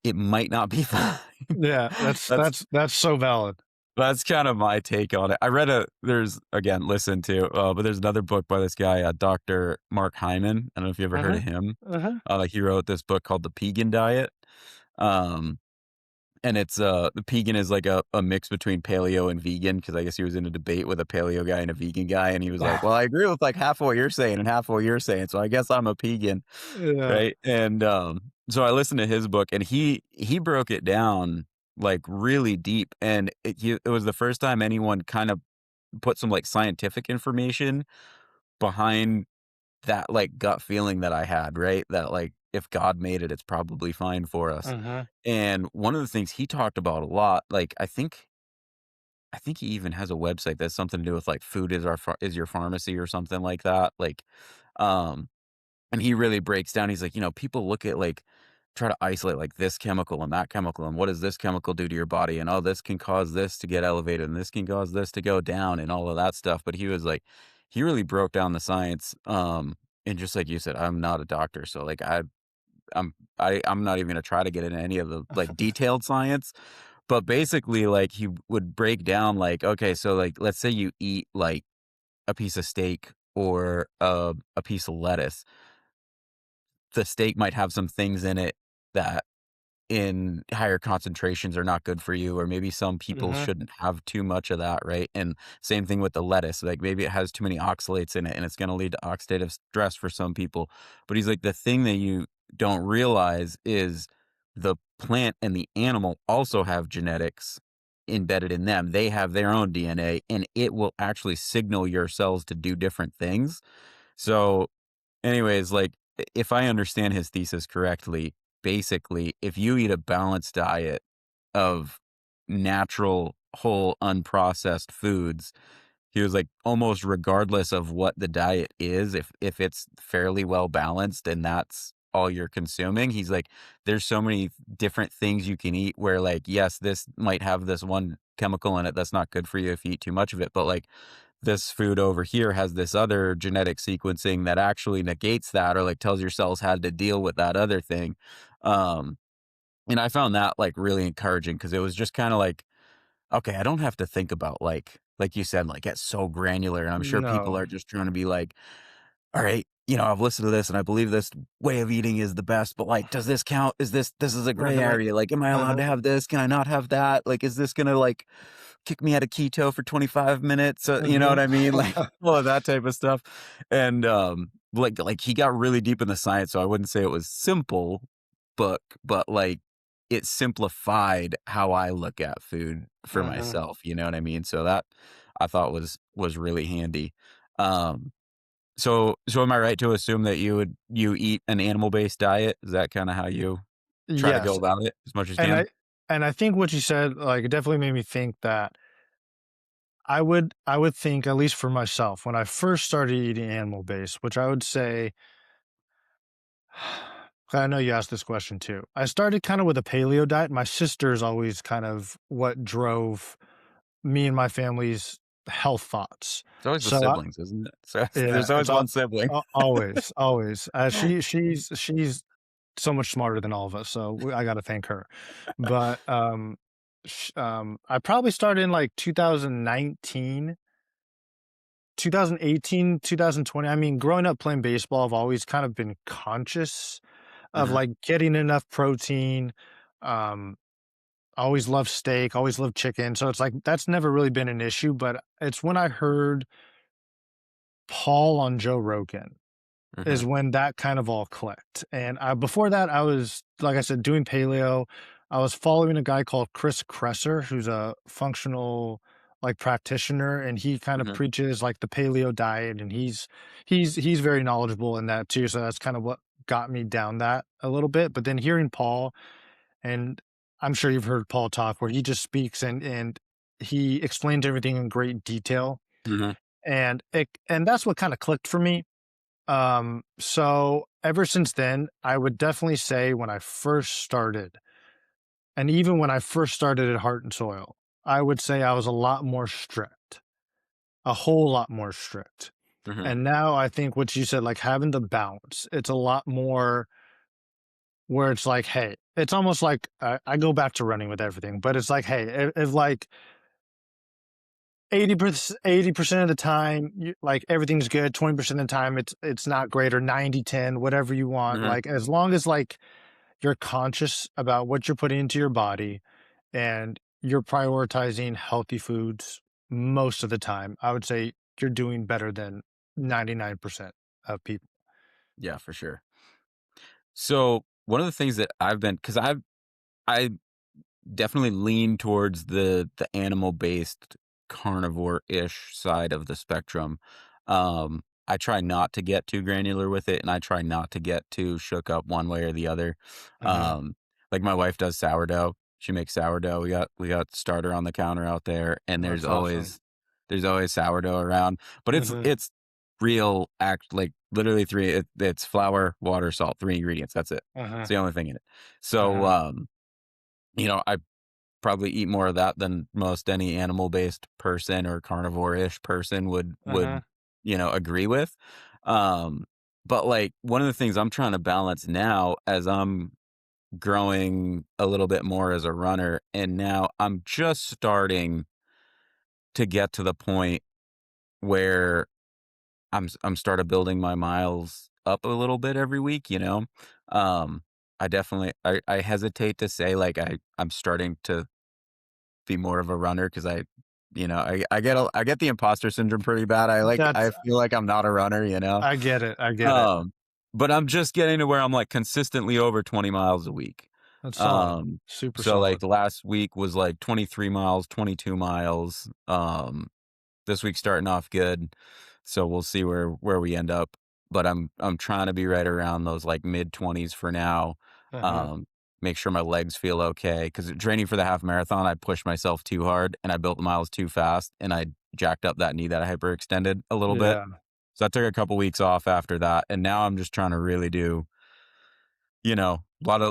it might not be fine." Yeah, that's That's that's that's so valid. that's kind of my take on it. I read a there's again, listen to, but there's another book by this guy, Doctor Mark Hyman. I don't know if you ever heard of Mhm. him. Mhm. He wrote this book called The Pegan Diet. Um And it's, the pegan is like a mix between paleo and vegan because I guess he was in a debate with a paleo guy and a vegan guy, and he was like, "Well, I agree with, like, half of what you're saying and half of what you're saying, so I guess I'm a pegan," Yeah. right? And, so I listened to his book, and he broke it down, like, really deep, and it was the first time anyone kind of put some, like, scientific information behind that, like, gut feeling that I had, right? That, like, if God made it, it's probably fine for us. Mhm. And one of the things he talked about a lot, like, I think he even has a website that's something to do with, like, food is your pharmacy or something like that, like, um and he really breaks down, he's like, people look at, like try to isolate, like, this chemical and that chemical, and what does this chemical do to your body, and, "Oh, this can cause this to get elevated, and this can cause this to go down," and all of that stuff, but he was like he really broke down the science, and just like you said, I'm not a doctor, so, like, I'm not even gonna try to get into any of the, like, detailed science, but basically, like, he would break down, like, okay, so, like, let's say you eat, like, a piece of steak or a piece of lettuce. The steak might have some things in it that in higher concentrations are not good for you, or maybe some people Mhm. shouldn't have too much of that, right? And same thing with the lettuce, like maybe it has too many oxalates in it and it's going to lead to oxidative stress for some people. But he's like, the thing that you don't realize is the plant and the animal also have genetics embedded in them. They have their own DNA and it will actually signal your cells to do different things. So anyways, like, if I understand his thesis correctly, basically, if you eat a balanced diet of natural, whole, unprocessed foods, he was like, almost regardless of what the diet is, if it's fairly well balanced and that's all you're consuming, he's like, there's so many different things you can eat where, like, yes, this might have this one chemical in it that's not good for you if you eat too much of it. But like this food over here has this other genetic sequencing that actually negates that or like tells your cells how to deal with that other thing. Um, and I found that like really encouraging because it was just kind of like, okay, I don't have to think about like you said, like get so granular. And I'm sure people No. are just trying to be like, all right, I've listened to this and I believe this way of eating is the best, but like, does this count? This is a gray Uh-huh, area. Like, am I allowed to uh-huh, have this? Can I not have that? Like, is this gonna like kick me out of keto for 25 minutes? You know what mhm. I mean? Like all of that type of stuff. And like he got really deep in the science, so I wouldn't say it was simple, but like it simplified how I look at food for Mhm. myself. You know what I mean? So that I thought was really handy. Um so am I right to assume that you eat an animal-based diet? Is that kinda how you try to go Yes, about it as much as you and can? I think what you said, like, it definitely made me think that I would think, at least for myself, when I first started eating animal-based, which I would say I know you asked this question too. I started kinda with a paleo diet. My sister's always kind of what drove me and my family's health thoughts. It's always the So I siblings, isn't it? So yeah, there's always it's one sibling. always, always. She's so much smarter than all of us, so I gotta thank her. But, I probably started in, like, 2019, 2018, 2020. I mean, growing up playing baseball, I've always kind of been conscious of, Mhm, like, getting enough protein. Um, I always loved steak, always loved chicken, so it's like, that's never really been an issue, but it's when I heard Paul on Joe Rogan is mhm, when that kind of all clicked. And before that, I was, like I said, doing paleo. I was following a guy called Chris Kresser, who's a functional like practitioner, and he kind of mhm, preaches like the paleo diet, and he's very knowledgeable in that too. So that's kind of what got me down that a little bit. But then hearing Paul, and I'm sure you've heard Paul talk, where he just speaks and he explains everything in great detail, mhm, and that's what kind of clicked for me. So ever since then, I would definitely say when I first started, and even when I first started at Heart and Soil, I would say I was a lot more strict, a whole lot more strict. mhm. And now I think what you said, like having the balance, it's a lot more where it's like, hey, it's almost like I go back to running with everything, but it's like, hey, if like 80% of the time, like everything's good. 20% of the time, it's not great, or 90-10, whatever you want. Mhm. Like as long as like you're conscious about what you're putting into your body and you're prioritizing healthy foods most of the time, I would say you're doing better than 99% of people. Yeah, for sure. So, one of the things that I've been because I definitely lean towards the animal-based carnivore-ish side of the spectrum. I try not to get too granular with it, and I try not to get too shook up one way or the other. Mhm. Like my wife does sourdough. She makes sourdough. We got starter on the counter out there, and That's awesome. there's always sourdough around, but Mhm. it's real act like literally it's flour, water, salt, 3 ingredients. That's it. It's Mhm. the only thing in it. So, Mhm. I probably eat more of that than most any animal-based person or carnivore-ish person would, Mhm. agree with. Um, but, like, one of the things I'm trying to balance now as I'm growing a little bit more as a runner, and now I'm just starting to get to the point where I'm started building my miles up a little bit every week, you know? Um, I definitely I hesitate to say, like, I'm starting to be more of a runner because I get the imposter syndrome pretty bad. That's I feel like I'm not a runner, you know? I get it. I get it. Um, but I'm just getting to where I'm, like, consistently over 20 miles a week. That's solid. Um, Super so, solid. like, last week was, like, 23 miles, 22 miles. This week's starting off good, so we'll see where we end up, but I'm trying to be right around those, like, mid-20s for now, Mhm. um, make sure my legs feel okay. Because training for the half marathon, I pushed myself too hard, and I built the miles too fast, and I jacked up that knee that I hyperextended a little bit. Yeah. So I took a couple weeks off after that, and now I'm just trying to really do, a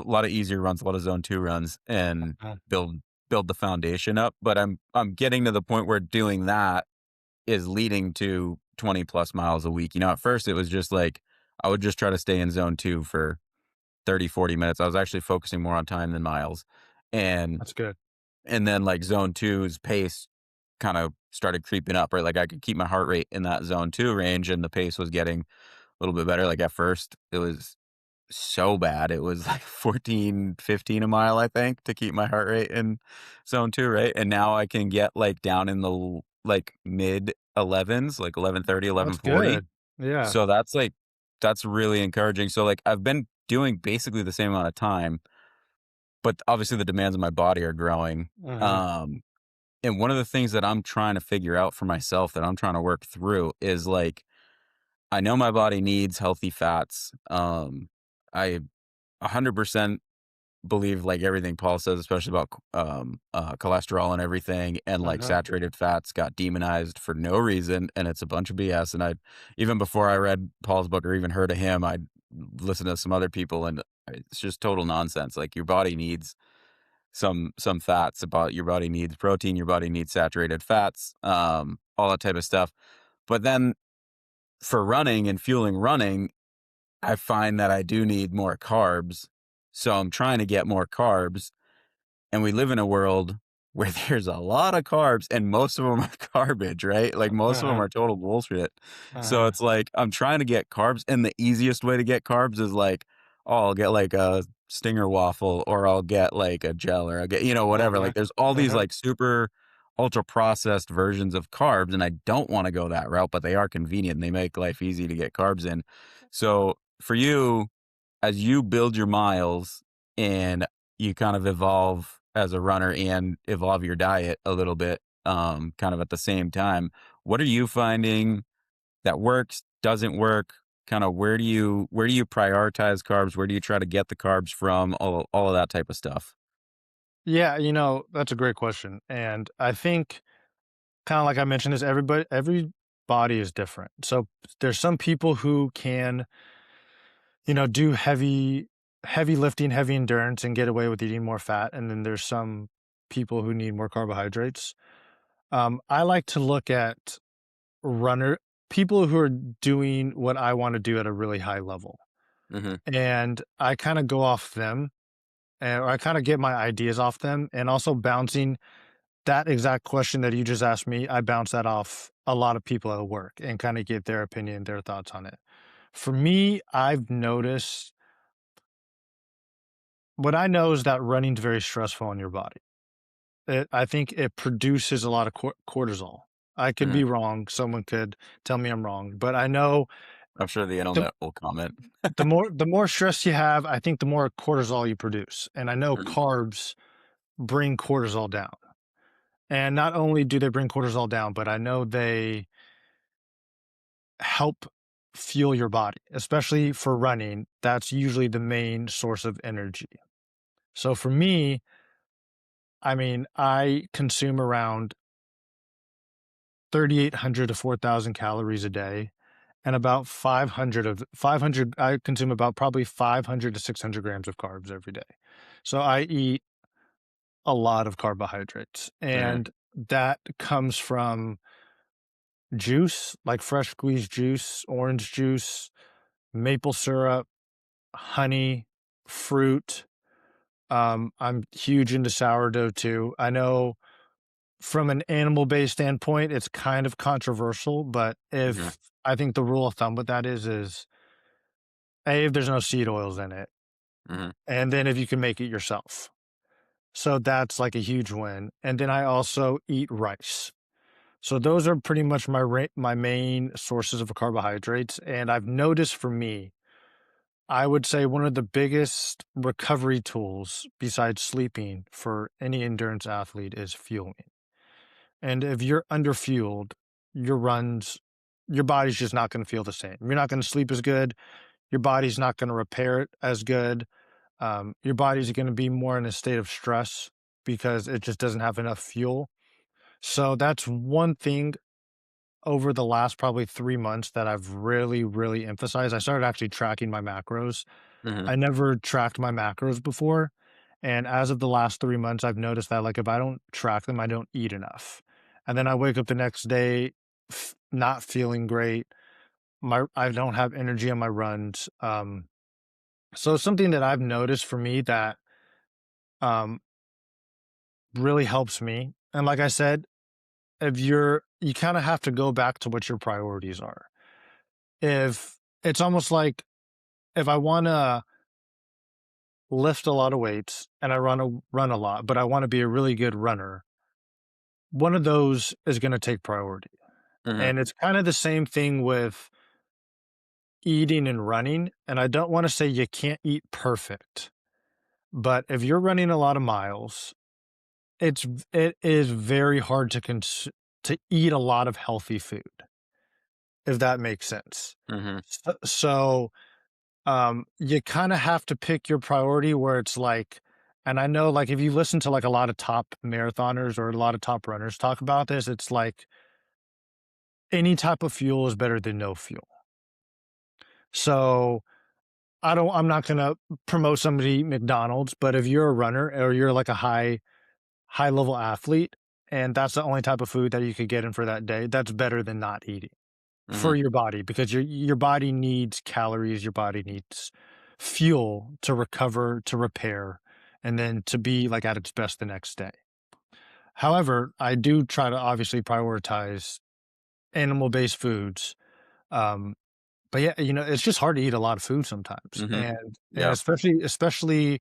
lot of easier runs, a lot of zone 2 runs, and Mhm. build build the foundation up, but I'm getting to the point where doing that is leading to 20 plus miles a week. You know, at first it was just like I would just try to stay in zone 2 for 30, 40 minutes. I was actually focusing more on time than miles. And That's good. then like zone two's pace kind of started creeping up, right? Like I could keep my heart rate in that zone 2 range and the pace was getting a little bit better. Like at first it was so bad. It was like 14, 15 a mile, I think, to keep my heart rate in zone 2, right? And now I can get like down in the like mid 11s, like 11:30, That's 11:40. good. Yeah. So that's like that's really encouraging. So like I've been doing basically the same amount of time, but obviously the demands of my body are growing. Mhm. Um and one of the things that I'm trying to figure out for myself that I'm trying to work through is like I know my body needs healthy fats. I 100% believe like everything Paul says, especially about cholesterol and everything, and like Uh-huh. saturated fats got demonized for no reason, and it's a bunch of BS. And I, even before I read Paul's book or even heard of him, I listened to some other people, and it's just total nonsense. Like your body needs some fats. About your body needs protein, your body needs saturated fats, all that type of stuff. But then for running and fueling running, I find that I do need more carbs. So I'm trying to get more carbs. And we live in a world where there's a lot of carbs and most of them are garbage, right? Like most of them Uh-huh. are total bullshit. So Uh-huh. it's like I'm trying to get carbs, and the easiest way to get carbs is like, oh, I'll get like a stinger waffle, or I'll get like a gel, or I'll get, whatever. Uh-huh. Like there's all these Uh-huh. like super ultra processed versions of carbs, and I don't want to go that route, but they are convenient and they make life easy to get carbs in. So for you, as you build your miles and you kind of evolve as a runner and evolve your diet a little bit, kind of at the same time, what are you finding that works, doesn't work? Kind of where do you prioritize carbs? Where do you try to get the carbs from? All of that type of stuff. Yeah, that's a great question. And I think kind of like I mentioned is every body is different. So there's some people who can, do heavy lifting, heavy endurance and get away with eating more fat, and then there's some people who need more carbohydrates. I like to look at runner people who are doing what I want to do at a really high level. Mhm. And I kind of go off them, or I kind of get my ideas off them, and also bouncing that exact question that you just asked me, I bounce that off a lot of people at work and kind of get their opinion, their thoughts on it. For me, I've noticed what I know is that running's very stressful on your body. I think it produces a lot of cortisol. I could Mhm. be wrong. Someone could tell me I'm wrong, but I know I'm sure the the internet will comment. the more stress you have, I think the more cortisol you produce. And I know Mhm. carbs bring cortisol down. And not only do they bring cortisol down, but I know they help fuel your body, especially for running. That's usually the main source of energy. So for me, I mean, I consume around 3,800 to 4,000 calories a day, and about 500, I consume about probably 500 to 600 grams of carbs every day. So I eat a lot of carbohydrates, Mhm. and that comes from juice, like fresh squeezed juice, orange juice, maple syrup, honey, fruit. I'm huge into sourdough too. I know from an animal-based standpoint, it's kind of controversial, but Mhm. if I think the rule of thumb with that is A, if there's no seed oils in it, Mhm. and then if you can make it yourself. So that's like a huge win. And then I also eat rice. So those are pretty much my main sources of carbohydrates. And I've noticed for me, I would say one of the biggest recovery tools besides sleeping for any endurance athlete is fueling. And if you're underfueled, your body's just not going to feel the same. You're not going to sleep as good. Your body's not going to repair it as good. Your body's going to be more in a state of stress because it just doesn't have enough fuel. So that's one thing over the last probably 3 months that I've really, really emphasized. I started actually tracking my macros. Mhm. I never tracked my macros before. And as of the last 3 months, I've noticed that, like, if I don't track them, I don't eat enough. And then I wake up the next day not feeling great. I don't have energy on my runs. So it's something that I've noticed for me that um, really helps me. And like I said, if you kind of have to go back to what your priorities are. If it's almost like if I want to lift a lot of weights and I run a lot, but I want to be a really good runner, one of those is going to take priority. Mhm. And it's kind of the same thing with eating and running. And I don't want to say you can't eat perfect, but if you're running a lot of miles, it is very hard to eat a lot of healthy food, if that makes sense. Mhm. So you kind of have to pick your priority where it's like, and I know like if you listen to like a lot of top marathoners or a lot of top runners talk about this, it's like any type of fuel is better than no fuel. So I'm not gonna promote somebody McDonald's, but if you're a runner or you're like a high level athlete and that's the only type of food that you could get in for that day, that's better than not eating for Mhm. your body because your body needs calories, your body needs fuel to recover, to repair, and then to be like at its best the next day. However, I do try to obviously prioritize animal-based foods. Um, but yeah, it's just hard to eat a lot of food sometimes. Mhm. And Yeah. especially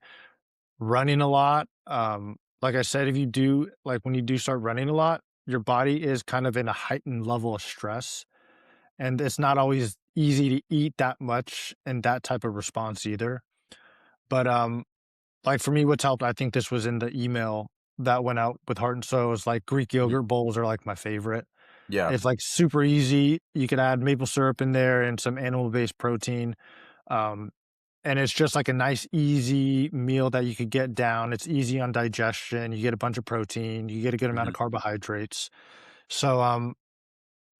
running a lot. Like I said, if you do like when you do start running a lot, your body is kind of in a heightened level of stress. And it's not always easy to eat that much and that type of response either. But like for me, what's helped, I think this was in the email that went out with Heart and Soul is like Greek Mhm. yogurt bowls are like my favorite. Yeah. It's like super easy. You could add maple syrup in there and some animal-based protein. Um, and it's just like a nice, easy meal that you could get down. It's easy on digestion. You get a bunch of protein. You get a good amount of Mhm. carbohydrates. So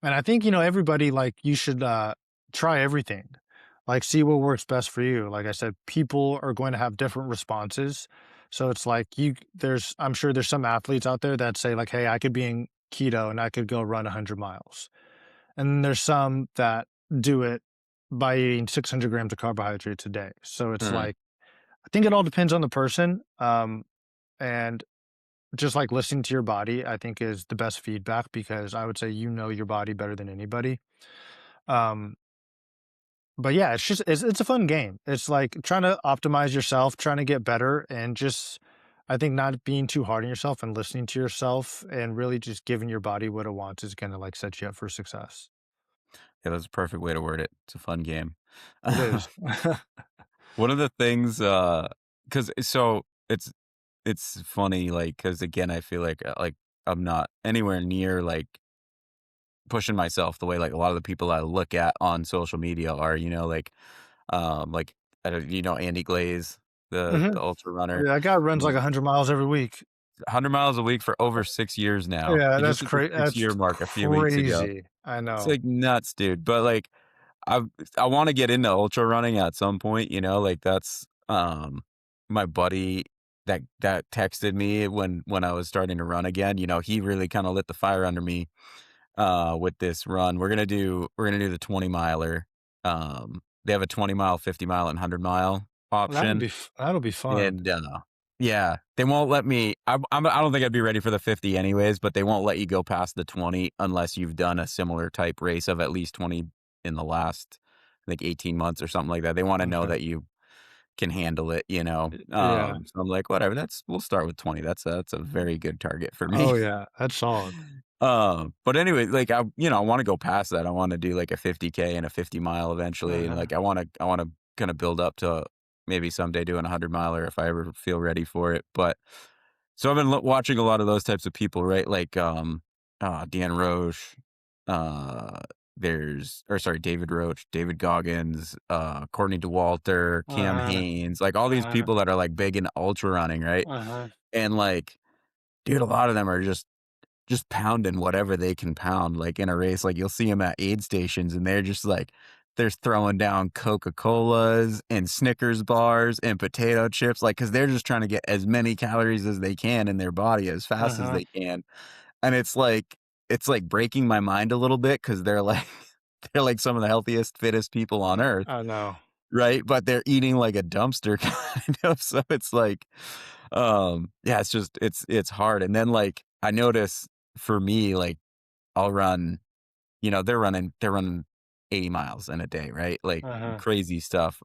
and I think, everybody, like, you should, try everything. Like, see what works best for you. Like I said, people are going to have different responses. So it's like I'm sure there's some athletes out there that say, like, hey, I could be in keto and I could go run 100 miles. And then there's some that do it by eating 600 grams of carbohydrates a day. So it's Mhm. like, I think it all depends on the person. And just like listening to your body, I think is the best feedback because I would say you know your body better than anybody. Um, but yeah, it's a fun game. It's like trying to optimize yourself, trying to get better, and just I think not being too hard on yourself and listening to yourself and really just giving your body what it wants is gonna like set you up for success. Yeah, that's a perfect way to word it. It's a fun game. It is. One of the things, because so it's funny, like, because again, I feel like I'm not anywhere near like pushing myself the way like a lot of the people I look at on social media are, like I don't, Andy Glaze, the Mhm. ultra runner, Yeah, that guy runs like he's 100 miles every week. 100 miles a week for over 6 years now. Yeah, He just hit the that's 6 year mark a few weeks ago. crazy. I It's know. like nuts, dude. But like I I wanna get into ultra running at some point, like, that's, my buddy that texted me when I was starting to run again, he really kinda lit the fire under me, with this run. We're gonna do the 20 miler. They have a 20 mile, 50 mile, and 100 mile option, That'll be fun. and, yeah, they won't let me I don't think I'd be ready for the 50 anyways, but they won't let you go past the 20 unless you've done a similar type race of at least 20 in the last, like, 18 months or something like that. They wanna know Okay. that you can handle it, you know? Yeah. So I'm like, "Whatever, we'll start with 20." That's a very good target for me. Oh, yeah. That's solid. But anyway, like, I wanna go past that. I wanna do, like, a 50K and a 50 mile eventually, and, Uh-huh. like, I wanna kinda build up to maybe someday doing a 100 miler if I ever feel ready for it, but so I've been watching a lot of those types of people, right? Like, Dan Roche, uh, David Roach, David Goggins, Courtney Dauwalter, Cam Uh-huh. Hanes, like, all these Uh-huh. people that are, like, big in ultra running, right? Uh-huh. And, like, dude, a lot of them are just pounding whatever they can pound, like, in a race, like, you'll see them at aid stations, and they're just, like, they're throwing down Coca-Colas and Snickers bars and potato chips, like, because 'cause they're just trying to get as many calories as they can in their body as fast as Uh-huh. they can, and it's like breaking my mind a little bit because 'cause they're like they're like some of the healthiest, fittest people on earth, I know. right? But they're eating like a dumpster kind of, so it's like, yeah, it's just it's hard, and then, like, I notice for me, like, I'll run they're running 80 miles in a day, right? Like, Uh-huh. crazy stuff.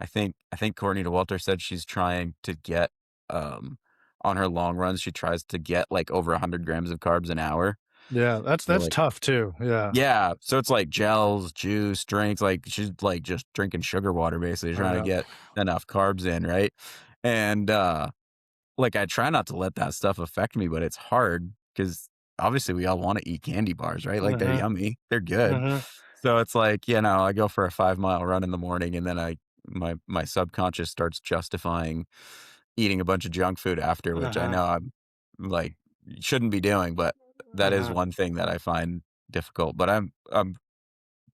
I think Courtney DeWalter said she's trying to get, um on her long runs, she tries to get, like, over 100 grams of carbs an hour. Yeah, So, that's like tough too. Yeah. yeah, so it's like gels, juice, drinks, like, she's, like, just drinking sugar water, basically, I trying to know. get enough carbs in, right? And, like, I try not to let that stuff affect me, but it's hard because obviously we all wanna eat candy bars, right? Like, they're Mhm. yummy, they're good. Mhm. So it's like, I go for a 5-mile run in the morning, and then my subconscious starts justifying eating a bunch of junk food after, which I Uh-huh. know I'm, like, shouldn't be doing, but that is Uh-huh. one thing that I find difficult. But I'm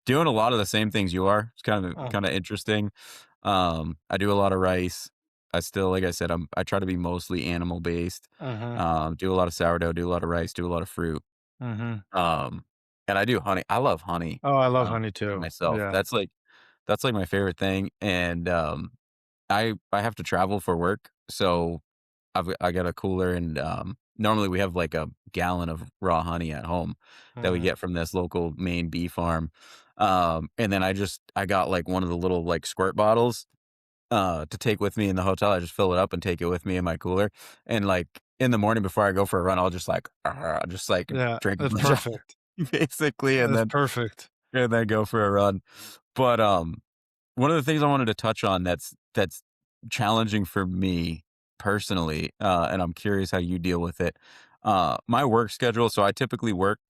doing a lot of the same things you are. It's Uh, kinda interesting. I do a lot of rice. I still, like I said, I try to be mostly animal based. mhm. Do a lot of sourdough, do a lot of rice, do a lot of fruit. Mhm. Um, and I do honey. I love honey, Oh, I love honey for too. myself. Yeah. That's like my favorite thing. And I have to travel for work, so I got a cooler, and normally we have like a gallon of raw honey at home that we Mhm. get from this local Maine bee farm. And then I got like one of the little like squirt bottles to take with me in the hotel. I just fill it up and take it with me in my cooler. And like in the morning before I go for a run, I'll just like just like Yeah, drink a that's bunch of perfect. basically, That's perfect. and then go for a run. But one of the things I wanted to touch on that's challenging for me personally, and I'm curious how you deal with it. My work schedule, so I typically work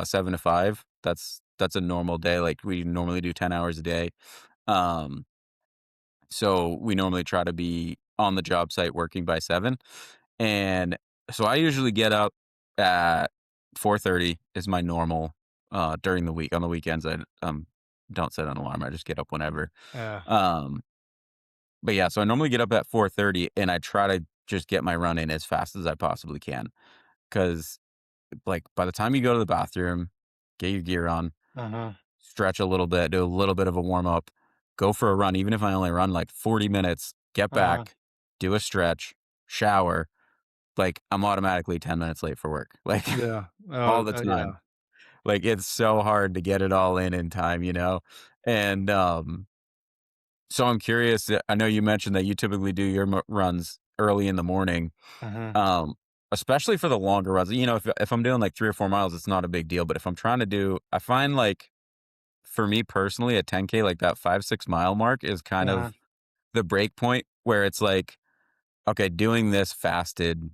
7 to 5. That's a normal day. Like we normally do 10 hours a day. Um, so we normally try to be on the job site working by 7. And so I usually get up at 4:30 is my normal during the week. On the weekends I don't set an alarm. I just get up whenever. Yeah. Um but yeah, so I normally get up at 4:30 and I try to just get my run in as fast as I possibly can cuz like by the time you go to the bathroom, get your gear on, Mhm. stretch a little bit, do a little bit of a warm up, go for a run even if I only run like 40 minutes, get Uh-huh. back, do a stretch, shower, like I'm automatically 10 minutes late for work. Like Yeah. all the Yeah. time. Like it's so hard to get it all in time. And so I'm curious, I know you mentioned that you typically do your runs early in the morning. Mhm. Um, especially for the longer runs. If I'm doing like 3 or 4 miles, it's not a big deal, but if I'm trying to I find like for me personally, a 10K, like that 5, 6 mile mark is kind Uh-huh. of the break point where it's like, okay, doing this fasted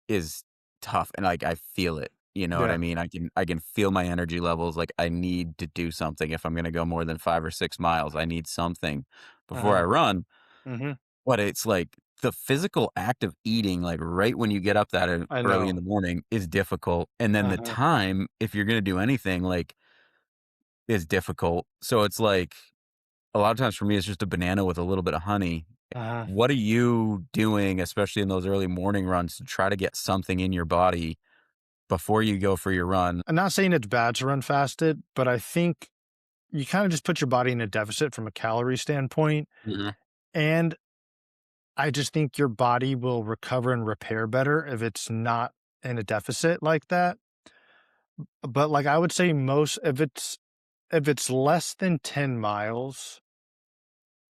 is tough, and, like, I feel it, you know what I Yeah. mean? I can feel my energy levels, like, I need to do something if I'm gonna go more than 5 or 6 miles, I need something before I Uh-huh. run, Mhm. but it's, like, the physical act of eating, like, right when you get up that I early in know. the morning is difficult, and then the Uh-huh. time, if you're gonna do anything, like, is difficult, so it's, like, a lot of times for me, it's just a banana with a little bit of honey. Uh-huh. What are you doing, especially in those early morning runs, to try to get something in your body before you go for your run? I'm not saying it's bad to run fasted, but I think you kinda just put your body in a deficit from a calorie standpoint, Mhm, and I just think your body will recover and repair better if it's not in a deficit like that. But, like, I would say most if it's less than 10 miles,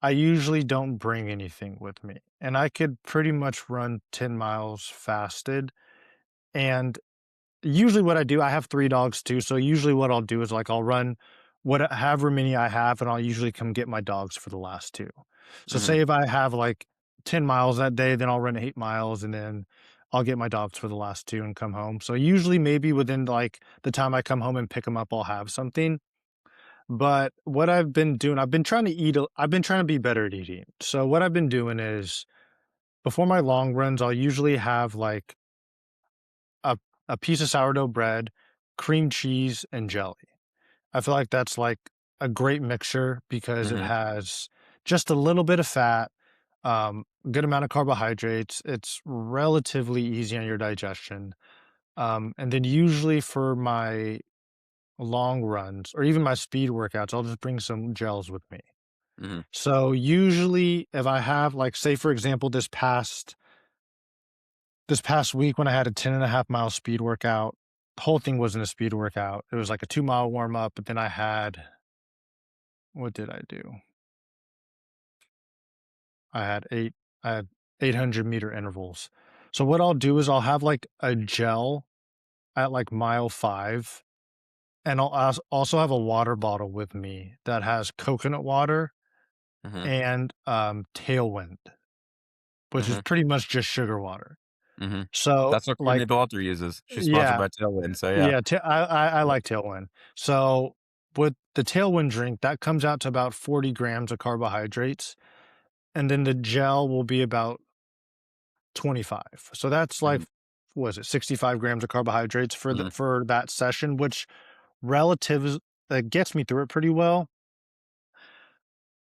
I usually don't bring anything with me, and I could pretty much run 10 miles fasted, and usually what I do, I have 3 dogs too, so usually what I'll do is, like, I'll run however many I have, and I'll usually come get my dogs for the last 2. So mhm, say if I have, like, 10 miles that day, then I'll run 8 miles, and then I'll get my dogs for the last 2 and come home. So usually maybe within, like, the time I come home and pick them up, I'll have something. But what I've been doing, I've been trying to be better at eating. So what I've been doing is before my long runs, I'll usually have, like, a piece of sourdough bread, cream cheese, and jelly. I feel like that's, like, a great mixture because it Mhm. has just a little bit of fat, good amount of carbohydrates. It's relatively easy on your digestion. And then usually for my long runs or even my speed workouts, I'll just bring some gels with me. Mhm. So usually if I have like say for example this past week when I had a 10.5 mile speed workout, the whole thing wasn't a speed workout. It was like a 2 mile warm up, but then I had what did I do? I had 800-meter intervals. So what I'll do is I'll have like a gel at like mile 5, and I'll also have a water bottle with me that has coconut water Mhm. and, Tailwind, which is Mhm. pretty much just sugar water. Mhm. So, That's what Courtney like Daughter uses. She's sponsored yeah, by Tailwind, so yeah. yeah, I Yep. like Tailwind. So, with the Tailwind drink, that comes out to about 40 grams of carbohydrates, and then the gel will be about 25. So that's like, Mhm. what is it, 65 grams of carbohydrates Mhm. for that session, which relatives that gets me through it pretty well.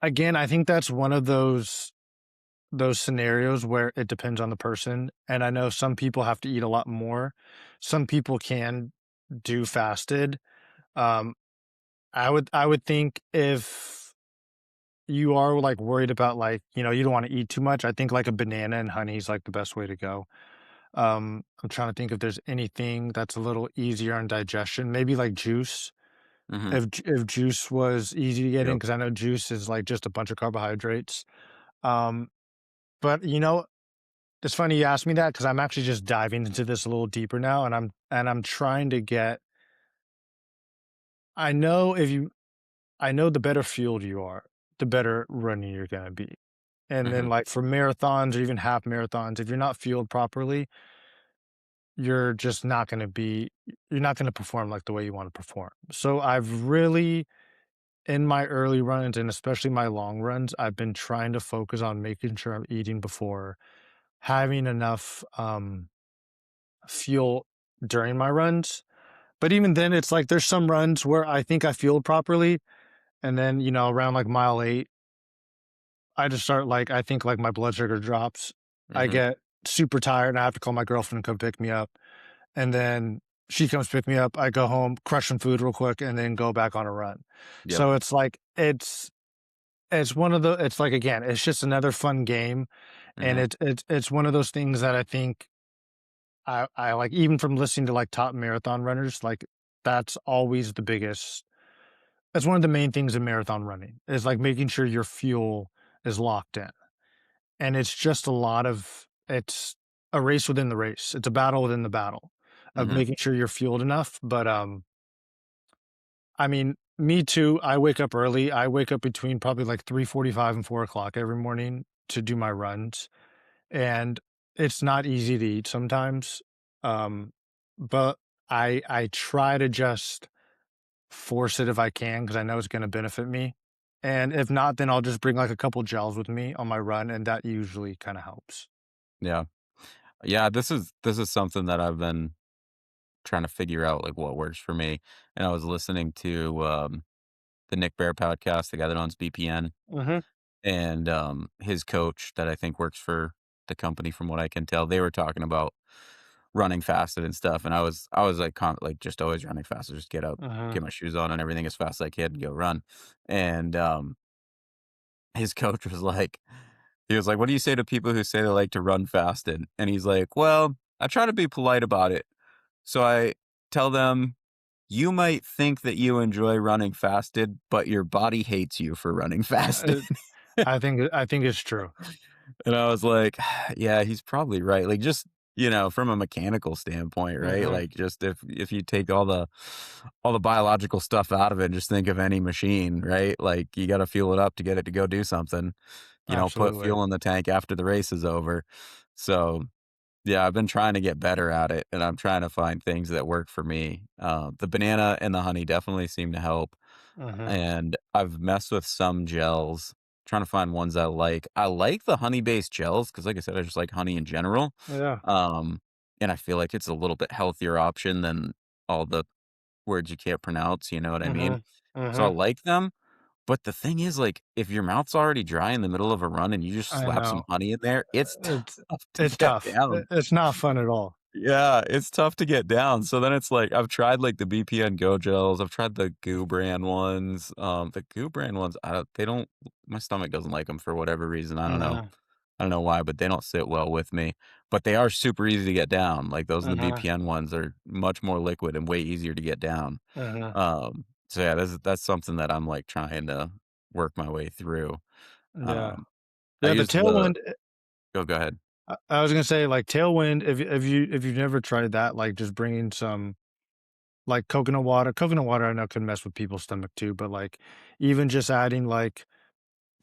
Again, I think that's one of those scenarios where it depends on the person, and I know some people have to eat a lot more. Some people can do fasted. Um, I would think if you are, like, worried about, like, you don't wanna eat too much, I think, like, a banana and honey is, like, the best way to go. I'm trying to think if there's anything that's a little easier on digestion, maybe, like, juice. Mhm. If juice was easy to get in, Yep. because I know juice is, like, just a bunch of carbohydrates. Um, but, it's funny you asked me that because 'cause I'm actually just diving into this a little deeper now, and I'm trying to get I know if you I know the better fueled you are, the better running you're gonna be. And then, Mhm. like, for marathons or even half marathons, if you're not fueled properly, you're just not gonna be you're not gonna perform like the way you wanna perform. So I've really in my early runs and especially my long runs, I've been trying to focus on making sure I'm eating before, having enough, fuel during my runs. But even then, it's like there's some runs where I think I fueled properly, and then, around, like, mile 8, I just start, like I think, like, my blood sugar drops. I Mhm. get super tired, and I have to call my girlfriend to come pick me up, and then she comes pick me up, I go home, crush some food real quick, and then go back on a run. Yep. So it's like it's one of the it's like, again, it's just another fun game, and Mhm. it's one of those things that I think I like even from listening to, like, top marathon runners, like, that's always the biggest that's one of the main things in marathon running, is, like, making sure your fuel is locked in, and it's a race within the race. It's a battle within the battle of Mhm. making sure you're fueled enough, but, I mean, me too, I wake up early. I wake up between probably, like, 3:45 and 4 o'clock every morning to do my runs, and it's not easy to eat sometimes, but I try to just force it if I can because I know it's gonna benefit me, and if not, then I'll just bring, like, a couple gels with me on my run, and that usually kinda helps. Yeah. Yeah, this is something that I've been trying to figure out, like, what works for me, and I was listening to, the Nick Bear podcast, the guy that owns BPN, Mhm, and, his coach that I think works for the company from what I can tell, they were talking about running fasted and stuff, and I was, like, just always running faster, just get up, mhm. get my shoes on and everything as fast as I can and go run, and, his coach was like he was like, "What do you say to people who say they like to run fasted?" And he's like, "Well, I try to be polite about it. So I tell them, you might think that you enjoy running fasted, but your body hates you for running fasted." Uh, I think it's true. And I was like, yeah, he's probably right. Like just, from a mechanical standpoint, right? Mhm, Like just if you take all the biological stuff out of it, just think of any machine, right? Like you got to fuel it up to get it to go do something. Put absolutely. fuel in the tank after the race is over. So, yeah, I've been trying to get better at it and I'm trying to find things that work for me. The banana and the honey definitely seem to help. Mhm, And I've messed with some gels, trying to find ones I like. I like the honey-based gels because, like I said, I just like honey in general. yeah, Um, and I feel like it's a little bit healthier option than all the words you can't pronounce, you know what I mean? mhm, So I mhm, like them, But the thing is, like, if your mouth's already dry in the middle of a run and you just I slap some know. honey in there, it's It's tough to it's get tough. down. It's not fun at all. Yeah, it's tough to get down. So then it's like I've tried like the BPN Go gels. I've tried the Goo brand ones. The Goo brand ones, they don't. My stomach doesn't like them for whatever reason. I don't know. Uh-huh, I don't know why, but they don't sit well with me. But they are super easy to get down. Like those and the uh-huh, BPN ones are much more liquid and way easier to get down. uh-huh. So yeah, that's something that I'm like trying to work my way through. Yeah. Um, I Yeah, the use the. Tailwind, Oh, go ahead. I was gonna say, like, Tailwind, if you've never tried that, like, just bringing some, like, coconut water I know can mess with people's stomach too, but, like, even just adding, like,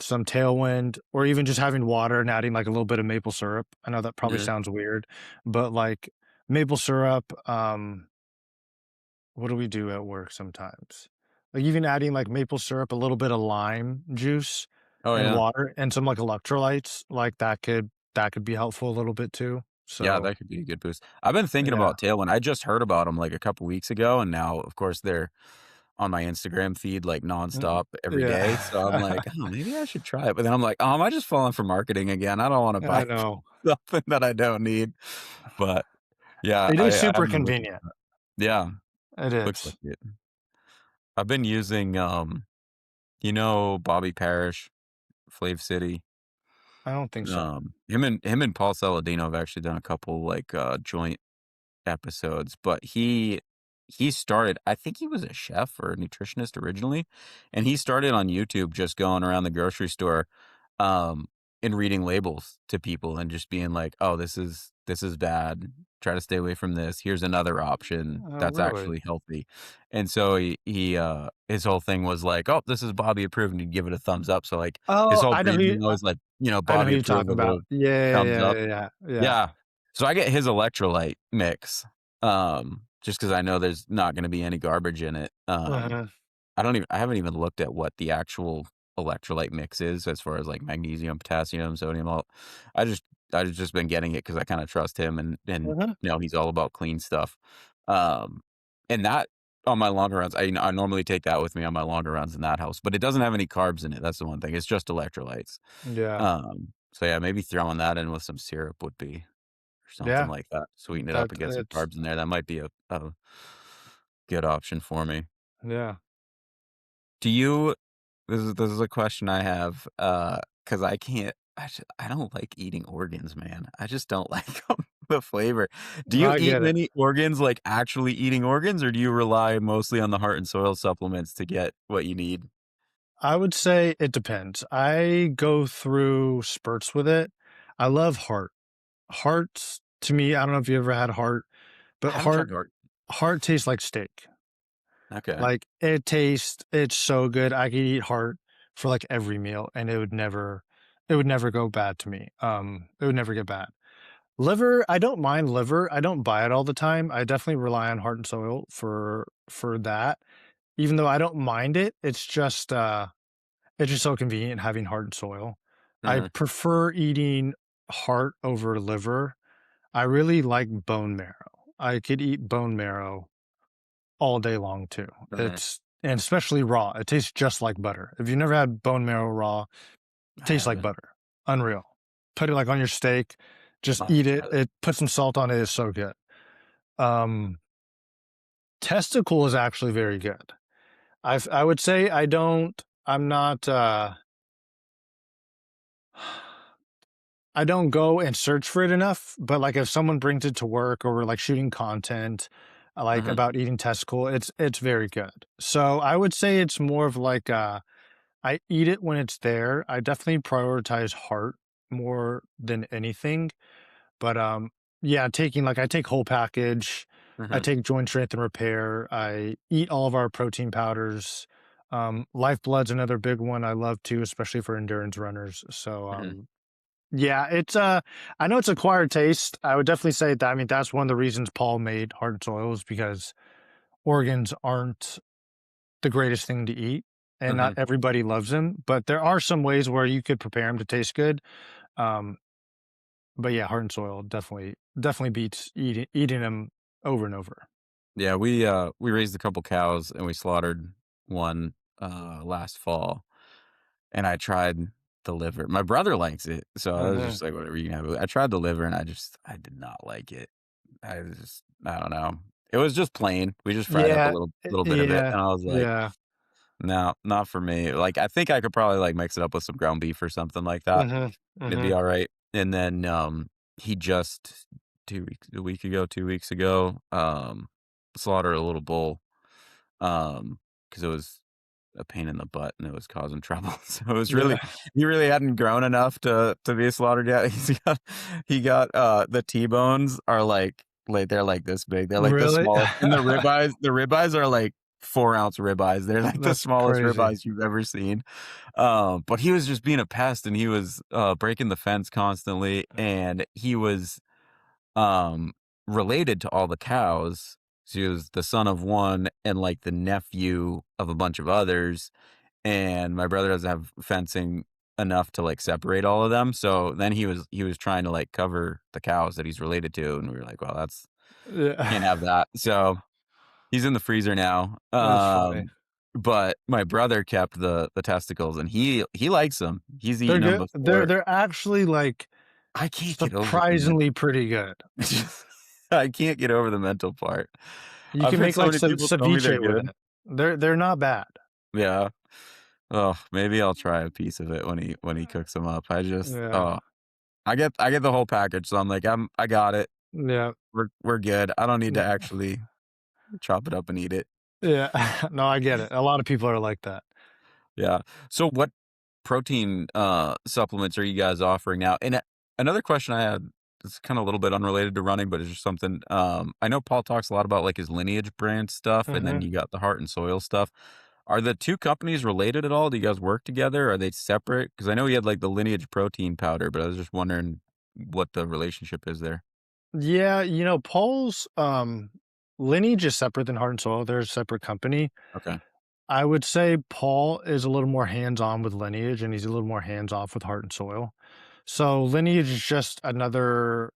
some Tailwind or even just having water and adding, like, a little bit of maple syrup. I know that probably Mhm. sounds weird, but, like, maple syrup, what do we do at work sometimes? Like, even adding, like, maple syrup, a little bit of lime juice, Oh and yeah. water, and some, like, electrolytes, like, that could be helpful a little bit too. Yeah, So, that could be a good boost. I've been thinking yeah. about Tailwind. I just heard about them like a couple weeks ago, and now, of course, they're on my Instagram feed like Mm, nonstop every day. So I'm yeah. like, oh, maybe I should try it. But then I'm like, oh, am I just falling for marketing again? I don't want to I buy know. something that I don't need. But yeah, It is I've super been looking convenient. for that. Yeah, It looks like is. it. I've been using, Bobby Parrish, Flav City. I don't think so. Him and Paul Saladino have actually done a couple like joint episodes, but he started I think he was a chef or a nutritionist originally, and he started on YouTube just going around the grocery store, um, and reading labels to people and just being like, "Oh, this is bad. Try to stay away from this. Here's another option Oh, that's really? actually healthy." And so his whole thing was like, "Oh, this is Bobby approved," and he'd give it a thumbs up. So, like, his Oh, whole briefing always like, I know who Bobby you're approved talking with about. a Yeah, thumbs yeah, up. yeah, yeah, yeah. Yeah. So I get his electrolyte mix, just because I know there's not gonna be any garbage in it. Uh-huh, I haven't even looked at what the actual electrolyte mix is as far as, like, magnesium, potassium, sodium, all I just I've just been getting it because I kinda trust him and, uh-huh. he's all about clean stuff. Um, and that on my longer runs, I normally take that with me on my longer runs in that house, but it doesn't have any carbs in it, that's the one thing, it's just electrolytes. Yeah, So yeah, maybe throwing that in with some syrup would be or something yeah, like that, sweeten it that up and get some it's carbs in there, that might be a good option for me. yeah. Do you this is a question I have, because I can't I don't like eating organs, man. I just don't like 'em, the flavor. Do you I eat get it. many organs, like, actually eating organs, or do you rely mostly on the heart and soil supplements to get what you need? I would say it depends. I go through spurts with it. I love heart. Hearts to me, I don't know if you ever had heart, I but haven't tried heart. heart tastes like steak. Okay. Like, it's so good. I could eat heart for, like, every meal, and it would never go bad to me. It would never get bad. Liver, I don't mind liver. I don't buy it all the time. I definitely rely on heart and soil for that. Even though I don't mind it, it's just so convenient having heart and soil. I Mhm, prefer eating heart over liver. I really like bone marrow. I could eat bone marrow all day long too. mhm. It's and especially raw. It tastes just like butter. If you never had bone marrow raw, it I tastes like haven't. butter. Unreal. Put it like on your steak, just I'll have eat to it. try that. It put some salt on it. It's so good. Um, testicle is actually very good. I would say I'm not I don't go and search for it enough, but, like, if someone brings it to work or we're, like, shooting content, like, Mhm, about eating testicle, it's very good. So, I would say it's more of like, I eat it when it's there. I definitely prioritize heart more than anything, but, yeah, I take whole package, I mhm, take joint strength and repair, I eat all of our protein powders. Lifeblood's another big one I love too, especially for endurance runners. So, mhm, yeah, I know it's acquired taste. I would definitely say that. I mean, that's one of the reasons Paul made Heart and Soil is because organs aren't the greatest thing to eat, and not mhm. everybody loves them. But there are some ways where you could prepare them to taste good. Um, but yeah, Heart and Soil definitely beats eating them over and over. Yeah, we raised a couple cows and we slaughtered one, last fall. and I tried the liver. My brother likes it, so I was Mhm. just like, "Whatever, you can have it." I tried the liver, and I did not like it. I don't know. It was just plain. We just fried up a Yeah, little bit of it, yeah, and I was like, yeah. "No, not for me." Like, I think I could probably, like, mix it up with some ground beef or something like that. Mhm, It'd be mhm. alright. And then, he just 2 weeks ago, slaughtered a little bull, because it was a pain in the butt and it was causing trouble. So it was Yeah. really he really hadn't grown enough to be slaughtered yet. The T-bones are they're like this big. They're like the Really? smallest, and the ribeyes are like 4-ounce ribeyes. They're like the That's smallest crazy. ribeyes you've ever seen. But he was just being a pest, and he was, breaking the fence constantly, and he was, um, related to all the cows. So he was the son of one and, like, the nephew of a bunch of others, and my brother doesn't have fencing enough to, like, separate all of them, so then he was trying to, like, cover the cows that he's related to, and we were like, "Well, that's can't Yeah. have that." So he's in the freezer now, That's funny. but my brother kept the testicles, and he likes them. He's They're eaten them good. They're before. they're actually, like, I can't get over the surprisingly pretty good. I can't get over the mental part. You I've can heard make, so like, many people tell me they're ceviche with good. it. They're not bad. Yeah. Oh, maybe I'll try a piece of it when he cooks them up. Yeah, I get the whole package, so I'm like, I got it. yeah, We're good. I don't need to yeah, actually chop it up and eat it. yeah. No, I get it. A lot of people are like that. Yeah. So what protein, supplements are you guys offering now? And, another question I had, it's kinda a little bit unrelated to running, but it's just something, I know Paul talks a lot about, like, his Lineage brand stuff, and then Mhm. you got the Heart and Soil stuff. Are the 2 companies related at all? Do you guys work together? Are they separate? Because I know he had, like, the Lineage protein powder, but I was just wondering what the relationship is there. Yeah, Paul's, lineage is separate than Heart and Soil. They're a separate company. Okay. I would say Paul is a little more hands-on with Lineage, and he's a little more hands-off with Heart and Soil. So Lineage is just another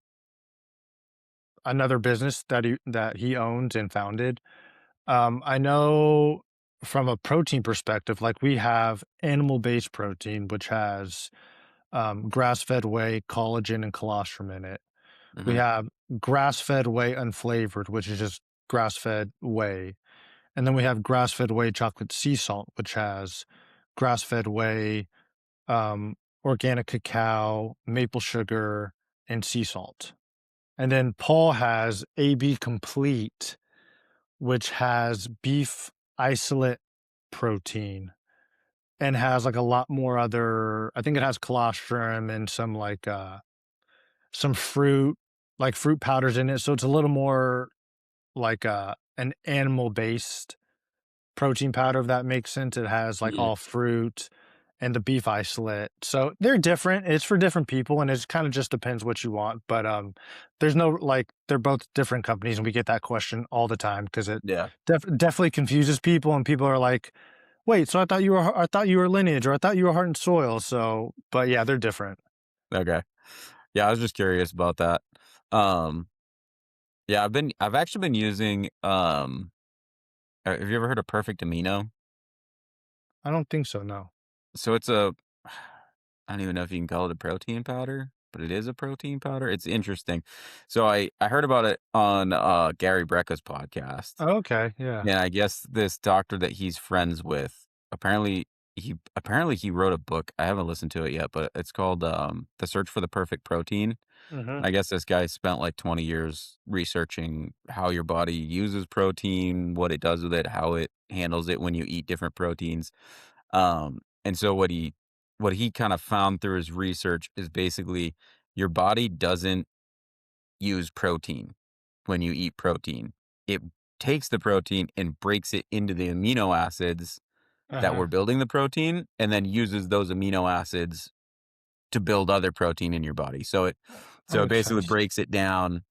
business that he owns and founded. I know from a protein perspective, like we have animal-based protein, which has grass-fed whey, collagen, and colostrum in it. We Mhm. have grass-fed whey unflavored, which is just grass-fed whey. And then we have grass-fed whey chocolate sea salt, which has grass-fed whey, um, organic cacao, maple sugar, and sea salt. And then Paul has AB Complete, which has beef isolate protein and has like a lot more other, I think it has colostrum and some fruit, like fruit powders in it. So it's a little more like an animal based protein powder, if that makes sense. It has like Yeah. all fruit and the beef isolate. So they're different. It's for different people and it kind of just depends what you want. But there's no like they're both different companies and we get that question all the time because it Yeah. definitely confuses people and people are like, wait, so I thought you were lineage or I thought you were heart and soil. So but yeah, they're different. Okay. Yeah, I was just curious about that. Um, yeah, I've actually been using, have you ever heard of Perfect Amino? I don't think so, no. So it's a I don't even know if you can call it a protein powder, but it is a protein powder. It's interesting. So I heard about it on, Gary Brecka's podcast, Okay, yeah. and I guess this doctor that he's friends with, apparently he wrote a book. I haven't listened to it yet, but it's called, The Search for the Perfect Protein. Mhm. I guess this guy spent like 20 years researching how your body uses protein, what it does with it, how it handles it when you eat different proteins. And so what he kind of found through his research is basically your body doesn't use protein when you eat protein. It takes the protein and breaks it into the amino acids that Uh-huh. were building the protein and then uses those amino acids to build other protein in your body. So it That so it makes basically sense. breaks it down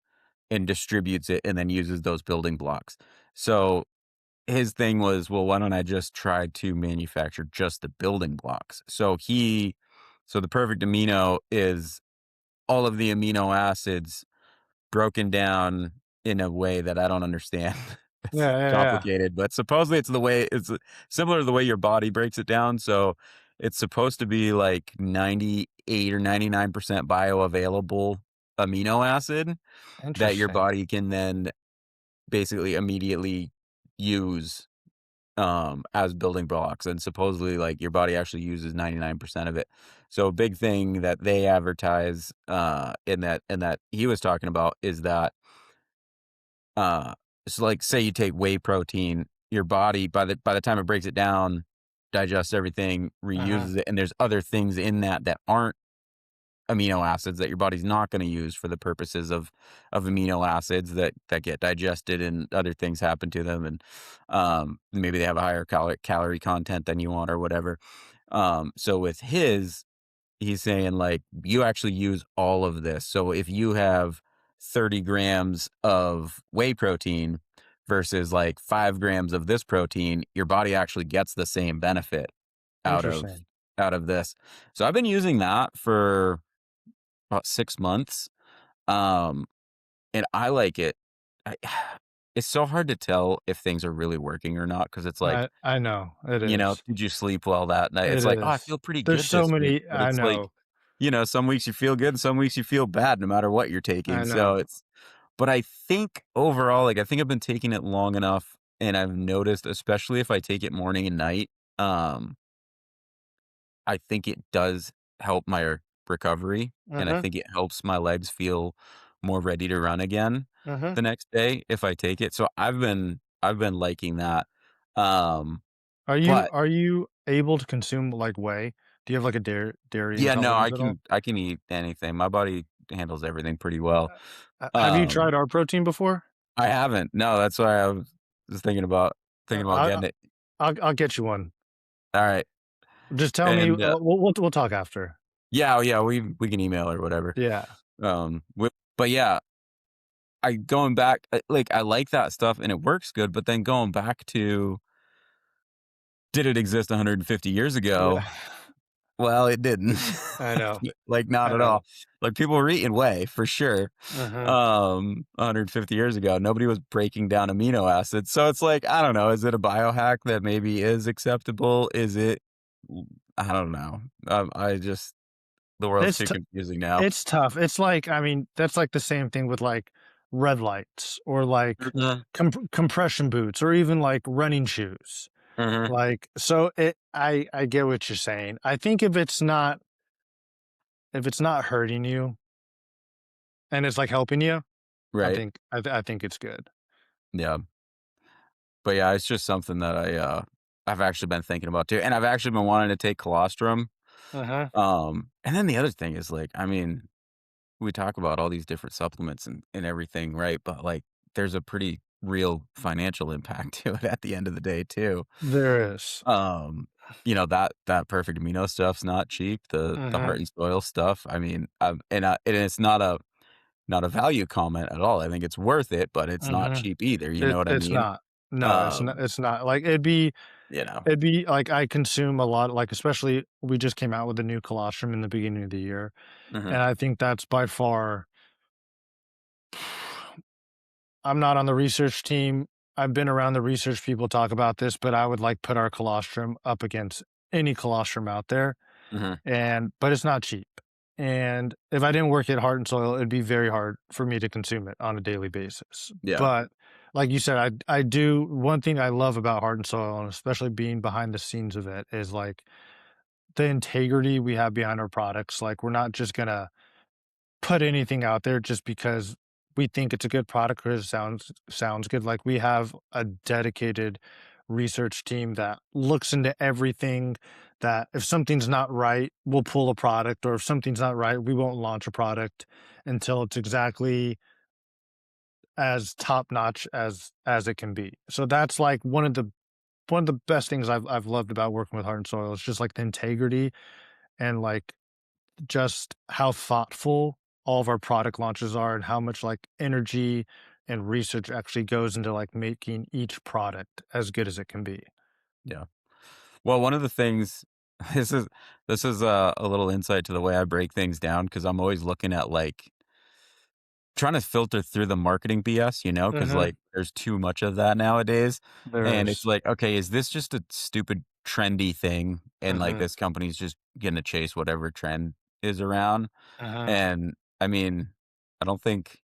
and distributes it and then uses those building blocks. So his thing was, well, why don't I just try to manufacture just the building blocks? So the perfect amino is all of the amino acids broken down in a way that I don't understand. It's Yeah, yeah, yeah. complicated, but supposedly it's similar to the way your body breaks it down. So it's supposed to be like 98 or 99% bioavailable amino acid that your Interesting. body can then basically immediately use as building blocks, and supposedly like your body actually uses 99% of it. So a big thing that they advertise in that he was talking about is that uh so like say you take whey protein, your body by the time it breaks it down, digests everything, Uh-huh. reuses it, and there's other things in that that aren't amino acids that your body's not going to use for the purposes of amino acids that get digested and other things happen to them, and maybe they have a higher calorie content than you want or whatever. So with his, he's saying like you actually use all of this. So if you have 30 grams of whey protein versus like 5 grams of this protein, your body actually gets the same benefit out of Interesting. this. So I've been using that for about 6 months, um, and I like it. I it's so hard to tell if things are really working or not because it's like, I know. It is. did you sleep well that night? It It's like, "Oh, I is. feel pretty There's good so this week," many but I it's like, know. some weeks you feel good, some weeks you feel bad no matter what you're I taking, so know. it's but I think overall, like, I think I've been taking it long enough, and I've noticed, especially if I take it morning and night, um I think it does help my recovery, and I Uh-huh. think it helps my legs feel more ready to run again Uh-huh. the next day if I take it. So I've been liking that. Um, but Are you able to consume, like, whey? Do you have, like, a dairy yeah, no, intolerance at all? I can eat anything. My body handles everything pretty well. Have you Um, tried our protein before? I haven't. No, that's why I was Uh, thinking about I I getting it. I'll get you one. All right. Just tell me, And we'll talk after. yeah, oh, yeah, we can email or whatever. Yeah. But yeah, I going back, like, I like that stuff and it works good, but then going back to, did it exist 150 years ago? Yeah. Well, it didn't. I know. Like, not I at know. all. Like, people were eating whey for sure, Uh-huh. 150 years ago. Nobody was breaking down amino acids. So it's like, I don't know, is it a biohack that maybe is acceptable? Is it I don't know. I just the world's It's too t confusing now. it's tough. It's like, I mean, that's like the same thing with, like, red lights or, like, Mhm, compression boots or even, like, running shoes. mhm, Like, so I get what you're saying. I think if it's not hurting you and it's, like, helping you, right. I think it's good. Yeah. But yeah, it's just something that I've actually been thinking about too, and I've actually been wanting to take colostrum. Uh-huh. And then the other thing is like, I mean, we talk about all these different supplements and everything, right? But like, there's a pretty real financial impact to it at the end of the day too. There is. Um, that perfect amino stuff's not cheap. The Mhm. heart and soil stuff. I mean, and it's not a value comment at all. I think it's worth it, but it's not Mhm. cheap either. You know what I It's mean? not. No, Um, it's not. Like, you know. it'd be like, I consume a lot, like, especially we just came out with a new colostrum in the beginning of the year, Mhm, and I think that's by far I'm not on the research team. I've been around the research people talk about this, but I would, like, put our colostrum up against any colostrum out there, mhm. but it's not cheap, and if I didn't work at Heart and Soil, it'd be very hard for me to consume it on a daily basis, Yeah. but like you said, I do one thing I love about Heart and Soil, and especially being behind the scenes of it, is, like, the integrity we have behind our products. Like, we're not just gonna put anything out there just because we think it's a good product or it sounds good. Like, we have a dedicated research team that looks into everything, that if something's not right, we'll pull a product, or if something's not right, we won't launch a product until it's exactly as top notch as it can be. So that's like one of the best things I've loved about working with Heart and Soil. It's just like the integrity and like just how thoughtful all of our product launches are and how much like energy and research actually goes into like making each product as good as it can be. Yeah. Well, one of the things this is a little insight to the way I break things down because I'm always looking at like trying to filter through the marketing BS, because Mhm. like there's too much of that nowadays. There And it's is. like, okay, is this just a stupid trendy thing, and, like, Mhm, this company's just gonna chase whatever trend is around, mhm, and, I mean, I don't think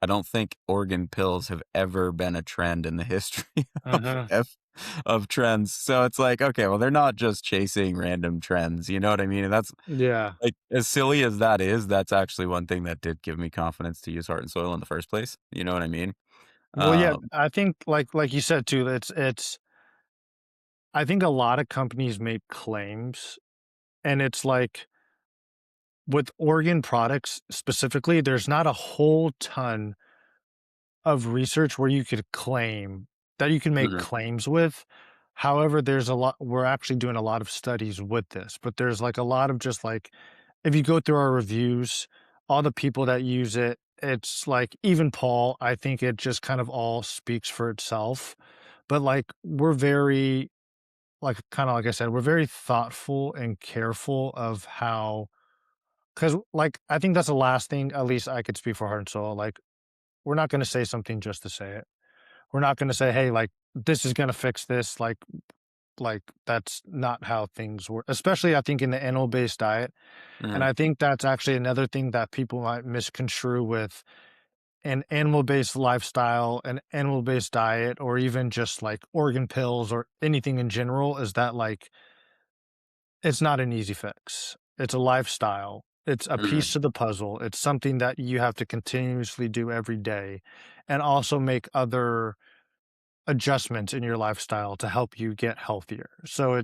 I don't think organ pills have ever been a trend in the history of mhm. trends, so it's like, okay, well, they're not just chasing random trends, you know what I mean? And that's Yeah. like, as silly as that is, that's actually one thing that did give me confidence to use Heart and Soil in the first place, you know what I mean? Well, yeah, Um I think like you said too, it's I think a lot of companies make claims, and it's like with organ products specifically, there's not a whole ton of research where you could claim that you can make Mhm, claims with. However, there's a lot we're actually doing a lot of studies with this, but there's like a lot of just like if you go through our reviews, all the people that use it, it's like even Paul, I think it just kind of all speaks for itself. But like we're very like kind of like I said, we're very thoughtful and careful of how because like I think that's the last thing, at least I could speak for Heart and Soul. Like we're not gonna say something just to say it. We're not gonna say, "Hey, like, this is gonna fix this," like, that's not how things work, especially, I think, in the animal-based diet, and mhm, I think that's actually another thing that people might misconstrue with an animal-based lifestyle, an animal-based diet, or even just, like, organ pills or anything in general is that, like, it's not an easy fix. It's a lifestyle. It's a piece mhm, to the puzzle. It's something that you have to continuously do every day and also make other adjustments in your lifestyle to help you get healthier. So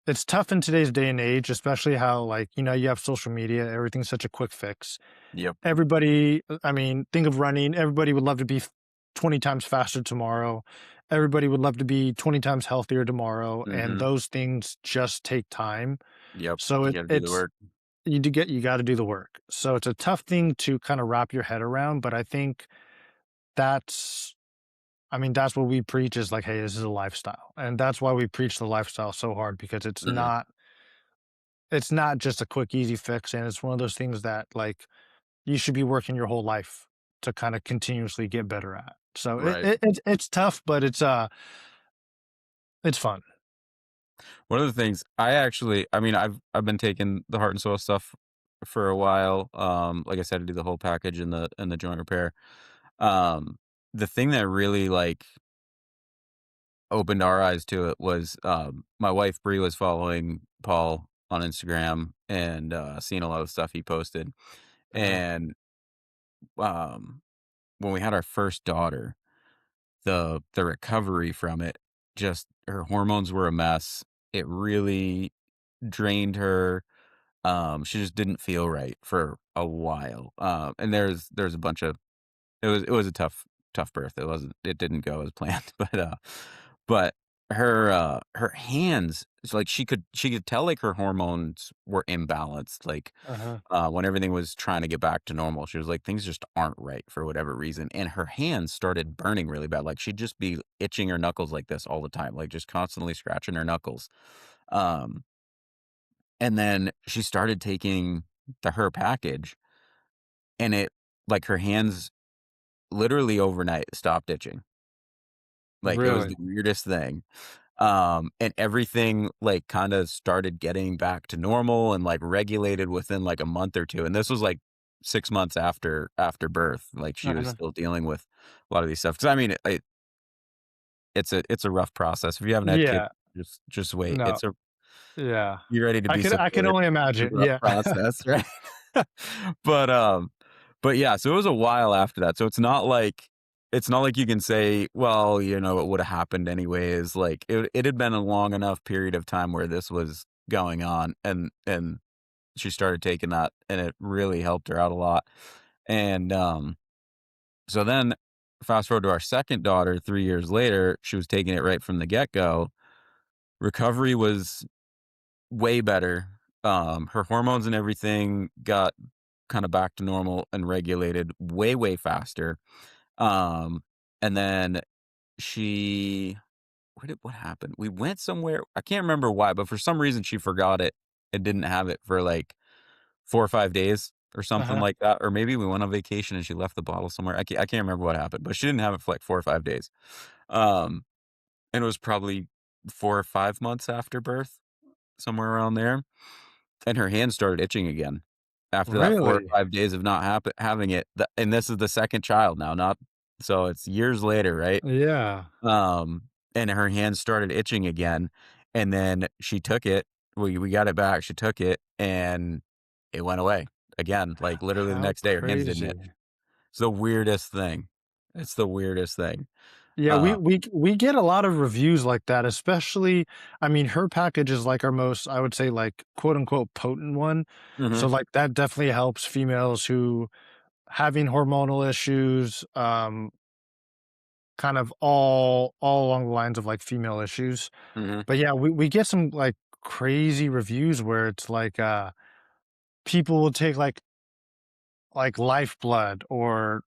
it's tough in today's day and age, especially how like, you have social media, everything's such a quick fix. yep, Everybody, I mean, think of running, everybody would love to be 20 times faster tomorrow. Everybody would love to be 20 times healthier tomorrow, and mhm, those things just take time. yep, So you it gotta do the it's work. you got to do the work. So it's a tough thing to kind of wrap your head around, but I think that's I mean, that's what we preach is like, "Hey, this is a lifestyle." And that's why we preach the lifestyle so hard because Mhm, it's not just a quick, easy fix, and it's one of those things that, like, you should be working your whole life to kinda continuously get better at. So right. it's tough, but it's fun. One of the things I mean, I've been taking the Heart and Soul stuff for a while, like I said, I do the whole package and the joint repair. Um, the thing that really, like, opened our eyes to it was, my wife Bree was following Paul on Instagram and, seeing a lot of stuff he posted, Uh-huh, and, um, when we had our first daughter, the recovery from it, just her hormones were a mess. It really drained her. She just didn't feel right for a while. And there's a bunch of it was a tough birth. It didn't go as planned, but her hands, it's like she could tell like her hormones were imbalanced. Like uh-huh. when everything was trying to get back to normal, she was like things just aren't right for whatever reason, and her hands started burning really bad. Like she'd just be itching her knuckles like this all the time, like just constantly scratching her knuckles. Um, and then she started taking her package, and it like her hands literally overnight stopped itching. Like, it was Really? the weirdest thing. And everything, like, kinda started getting back to normal and, like, regulated within, like, a month or 2, and this was, like, 6 months after birth, like, she was Uh-huh. still dealing with a lot of these stuff. Because I mean, it's a rough process. If you haven't had kids, Yeah. just wait. No. Yeah. You're ready to be I could supported. only It's a imagine. rough Yeah. process, right? But, but yeah, so it was a while after that, so it's not like you can say, "Well, it woulda happened anyways," like, it had been a long enough period of time where this was going on, and she started taking that, and it really helped her out a lot, and, so then fast forward to our 2nd daughter 3 years later, she was taking it right from the get-go. Recovery was way better. Her hormones and everything got kinda back to normal and regulated way, way faster. Um, and then she what happened? We went somewhere, I can't remember why, but for some reason she forgot it and didn't have it for, like, 4 or 5 days or something Uh-huh. like that, or maybe we went on vacation and she left the bottle somewhere. I can't remember what happened, but she didn't have it for, like, 4 or 5 days. Um, and it was probably 4 or 5 months after birth, somewhere around there, and her hand started itching again after that 4 or Really? 5 days of not having it, and this is the 2nd child now, not so it's years later, right? Yeah. Um, and her hand started itching again, and then she took it. We got it back, she took it, and it went away again, like, literally the How next day, her hands didn't crazy. itch. It's the weirdest thing. It's the weirdest thing. Yeah, we Uh we we get a lot of reviews like that, especially I mean, her package is like our most, I would say, like, quote unquote potent one. So mhm, like that definitely helps females who having hormonal issues, kind of all along the lines of like female issues. mhm, But yeah, we get some like crazy reviews where it's like people will take like lifeblood or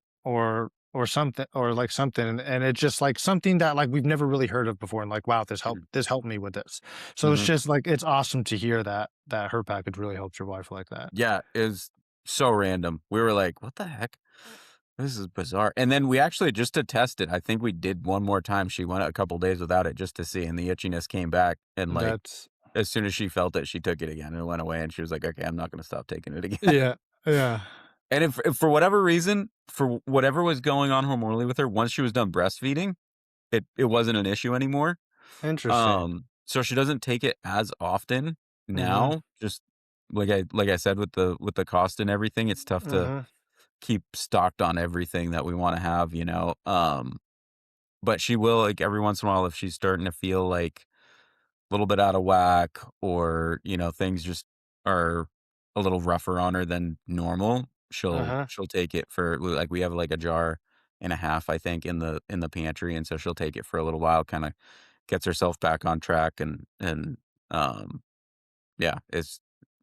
something or like something and it's just like something that like we've never really heard of before and like wow mhm, this helped me with this, so it's mhm. just like it's awesome to hear that her package really helps your wife like that. Yeah, it was so random. We were like, "What the heck? This is bizarre." And then we actually just to test it, I think we did one more time. She went a couple days without it just to see, and the itchiness came back, and, like, That's as soon as she felt it, she took it again, and it went away, and she was like, "Okay, I'm not gonna stop taking it again." yeah, yeah, And if for whatever reason, for whatever was going on hormonally with her, once she was done breastfeeding, it wasn't an issue anymore. interesting. So she doesn't take it as often Mm-hmm. now, just like I said, with the cost and everything, it's tough to Mm-hmm. keep stocked on everything that we wanna have, you know? But she will, like, every once in a while, if she's starting to feel, like, a little bit out of whack or, you know, things just are a little rougher on her than normal, Uh-huh. she'll take it for like, we have, like, a jar and a half, I think, in the pantry, and so she'll take it for a little while, kinda gets herself back on track um, yeah,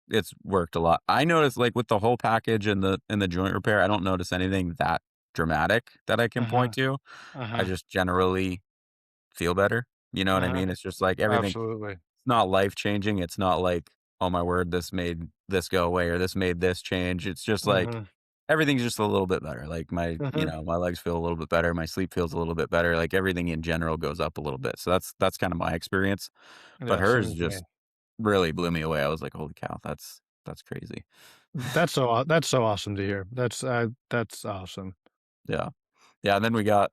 it's worked a lot. I noticed, like, with the whole package and the joint repair, I don't notice anything that dramatic that I can point Uh-huh. to. I Uh-huh. just generally feel better, you know what I Uh-huh. mean? It's just like everything Absolutely. it's not life changing, it's not like, "Oh my word, this made this go away," or "This made this change." It's just like Mm-hmm. everything's just a little bit better, like, you Mm-hmm. know, my legs feel a little bit better, my sleep feels a little bit better, like, everything in general goes up a little bit, so that's kinda my experience, but Yeah, same hers with me. just really blew me away. I was like, "Holy cow, that's crazy." That's so awesome to hear. That's awesome. Yeah. Yeah, and then we got,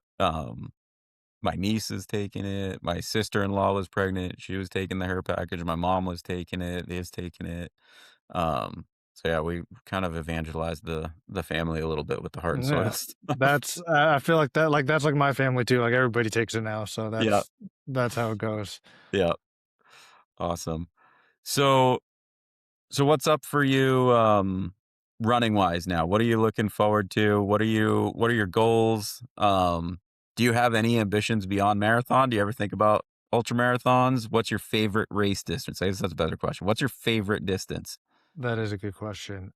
my niece is taking it, my sister-in-law was pregnant, she was taking the her package, my mom was taking it, is taking it. So yeah, we kind of evangelized the family a little bit with the heart and soil Yeah. stuff. That's I feel like that's like my family too, like, everybody takes it now, so Yeah, that's how it goes. yeah, awesome. So so what's up for you, running wise now? What are you looking forward to? What are your goals? Do you have any ambitions beyond marathon? Do you ever think about ultra marathons? What's your favorite race distance? I guess that's a better question. What's your favorite distance? That is a good question.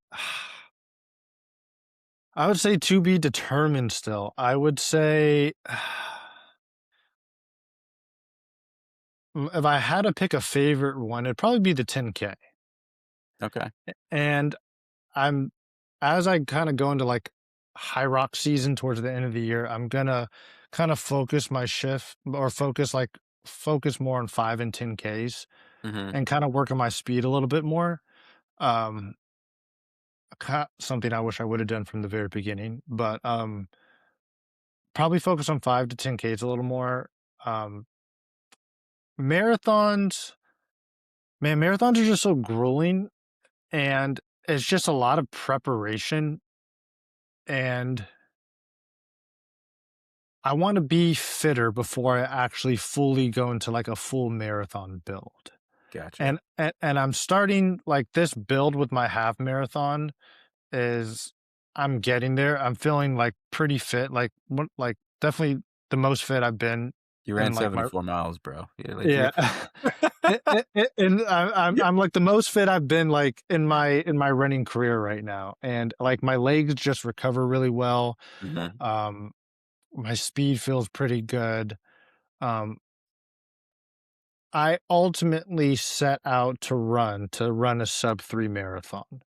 I would say to be determined still. I would say, if I had to pick a favorite one, it'd probably be the 10K, Okay. and I'm as I kinda go into, like, HYROX season towards the end of the year, I'm gonna kinda focus my shift or focus more on 5 and 10Ks Mhm. and kinda work on my speed a little bit more. Um, something I wish I would have done from the very beginning, but probably focus on 5 to 10Ks a little more. Um, marathons, man, marathons are just so grueling and it's just a lot of preparation. And I want to be fitter before I actually fully go into like a full marathon build. Gotcha. And I'm starting like this build with my half marathon is I'm getting there. I'm feeling like pretty fit, like definitely the most fit I've been You ran in like my 74 miles, bro. You're like you're yeah. And I'm like the most fit I've been like in my running career right now. And like my legs just recover really well. Mhm. Um my speed feels pretty good. Um I ultimately set out to run a sub 3 marathon.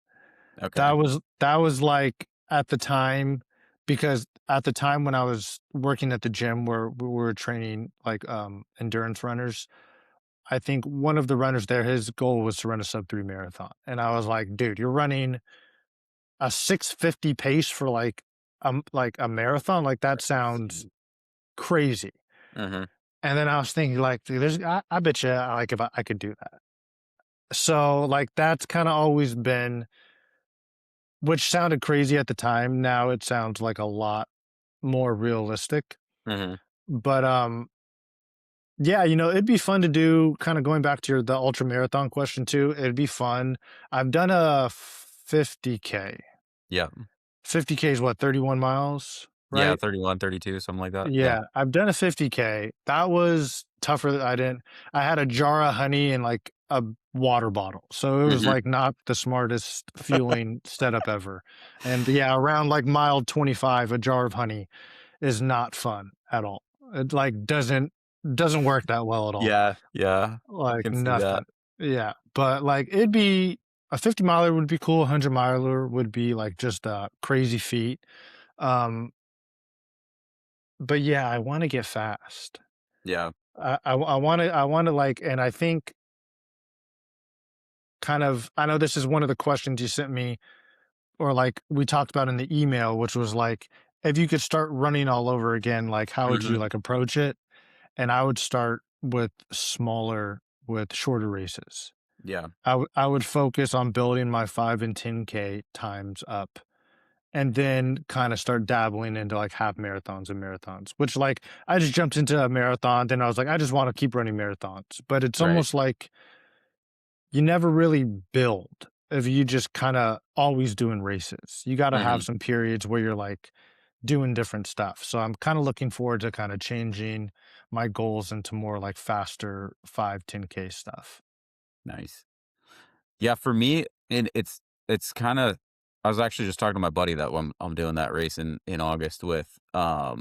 Okay. That was like at the time because at the time when I was working at the gym where we were training like endurance runners, I think one of the runners there, his goal was to run a sub 3 marathon. And I was like, dude, you're running a 6:50 pace for like a marathon? Like that sounds Crazy. crazy. Mhm. And then I was thinking, like, dude, I bet you, like, if I could do that. So, like, that's kind of always been, which sounded crazy at the time. Now it sounds like a lot more realistic. Mhm. But yeah, it'd be fun to do. Kind of going back to the ultra marathon question too. It'd be fun. I've done a 50K. Yeah. 50K is what, 31 miles, Yeah, right? 31, 32, something like that. Yeah. Yeah, I've done a 50K. That was tougher. I had a jar of honey and like a water bottle. So it was Mhm. like not the smartest fueling setup ever. And yeah, around like mile 25, a jar of honey is not fun at all. It like doesn't work that well at all. Yeah, yeah. I Like can see that. nothing. Yeah. But like it'd be a 50 miler would be cool. A 100 miler would be like just a crazy feat. Um, but yeah, I want to get fast. Yeah. I wanna, like, and I think kind of, I know this is one of the questions you sent me, or like we talked about in the email, which was like, if you could start running all over again, like how would you Mhm. like approach it? And I would start with shorter races. Yeah. I would focus on building my 5 and 10K times up, and then kind of start dabbling into like half marathons and marathons, which like I just jumped into a marathon. Then I was like, I just want to keep running marathons, but it's Right. almost like you never really build if you just kind of always doing races. You got to have Mhm. some periods where you're like doing different stuff. So I'm kind of looking forward to kind of changing my goals into more like faster 5, 10K stuff. Nice. Yeah, for me, and it's kinda I was actually just talking to my buddy that I'm doing that race in August with. I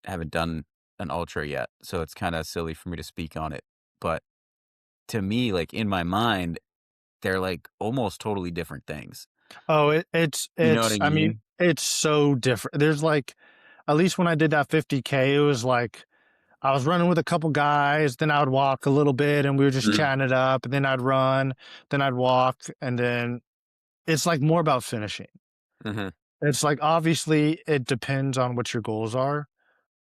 haven't done an ultra yet, so it's kinda silly for me to speak on it. But to me, like, in my mind, they're, like, almost totally different things. Oh, You know what it's I I mean, mean? it's so different. There's like, at least when I did that 50K, it was like I was running with a couple guys, then I would walk a little bit and we were just Mhm. chatting it up, and then I'd run, then I'd walk, and then it's like more about finishing. Mhm. It's like obviously it depends on what your goals are,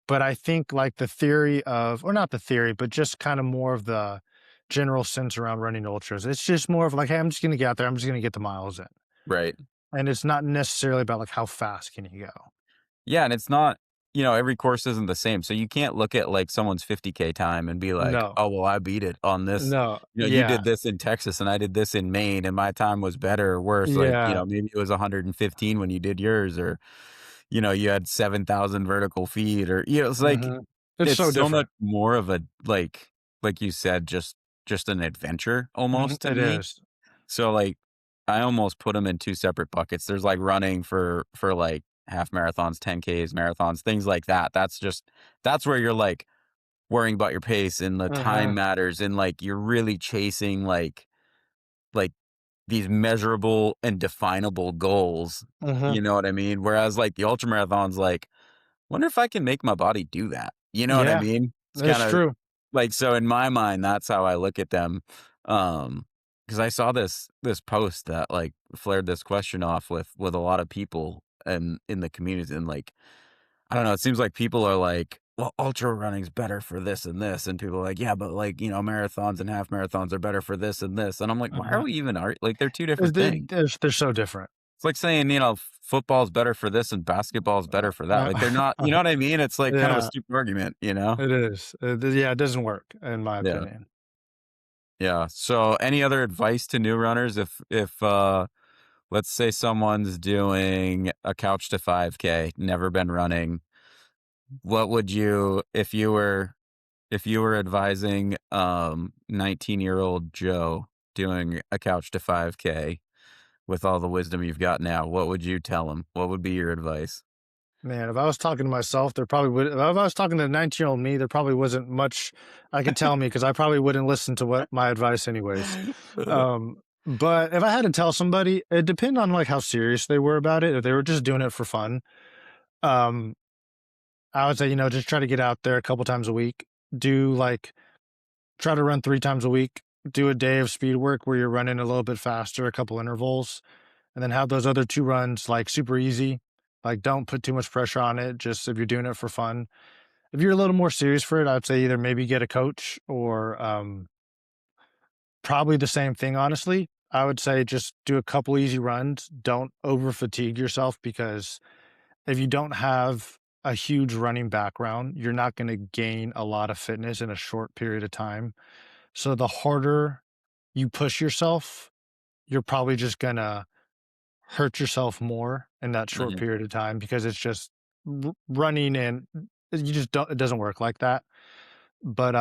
but I think like the theory of, or not the theory, but just kind of more of the general sense around running ultras. It's just more of like, hey, I'm just gonna get out there, I'm just gonna get the miles in. Right. And it's not necessarily about like how fast can you go. Yeah, and it's not every course isn't the same, so you can't look at, like, someone's 50K time and be like, No, "Oh, well, I beat it on this." no, You yeah, did this in Texas, and I did this in Maine, and my time was better or worse, like, yeah, maybe it was 115 when you did yours, or, you had 7,000 vertical feet, or, it's like, hmm, it's it's so so much different. more of a, like you said, just an adventure almost to It me. is. So, like, I almost put them in 2 separate buckets. There's, like, running for, like, half marathons, 10Ks, marathons, things like that. That's where you're, like, worrying about your pace and the time Uh-huh, matters, and, like, you're really chasing, like, these measurable and definable goals, uh-huh. you know what I mean? Whereas, like, the ultra marathons, like, "Wonder if I can make my body do that?" You know what I Yeah, mean? It's that's kinda true. like, so in my mind, that's how I look at them. Because I saw this post that, like, flared this question off with a lot of people and in the community, and, like, I don't know, it seems like people are like, "Well, ultra running's better for this and this," and people are like, "Yeah, but, like, marathons and half marathons are better for this and this," and I'm like, "Why are Uh-huh. we even like, they're 2 Is different they things." they're so different. It's like saying, football's better for this and basketball's better for that. Like, they're not, you know what I mean? It's, like, kind of a yeah, stupid argument, you know? it is. Yeah, it doesn't work in my Yeah. opinion. Yeah. So any other advice to new runners if let's say someone's doing a couch to 5K, never been running, what would you if you were advising 19-year-old Joe doing a couch to 5K with all the wisdom you've got now, what would you tell him? What would be your advice? Man, if I was talking to myself, there probably would. If I was talking to the 19-year-old me, there probably wasn't much I could tell me because I probably wouldn't listen to what my advice anyways. But if I had to tell somebody, it depends on like how serious they were about it. If they were just doing it for fun, um, I would say, just try to get out there a couple times a week. Do like Try to run 3 times a week. Do a day of speed work where you're running a little bit faster, a couple intervals, and then have those other 2 runs, like, super easy. Like, don't put too much pressure on it, just if you're doing it for fun. If you're a little more serious for it, I'd say either maybe get a coach or, probably the same thing, honestly. I would say just do a couple easy runs. Don't over fatigue yourself because if you don't have a huge running background, you're not gonna gain a lot of fitness in a short period of time. So the harder you push yourself, you're probably just gonna hurt yourself more in that short Mhm. period of time because it's just running and you just don't, it doesn't work like that. But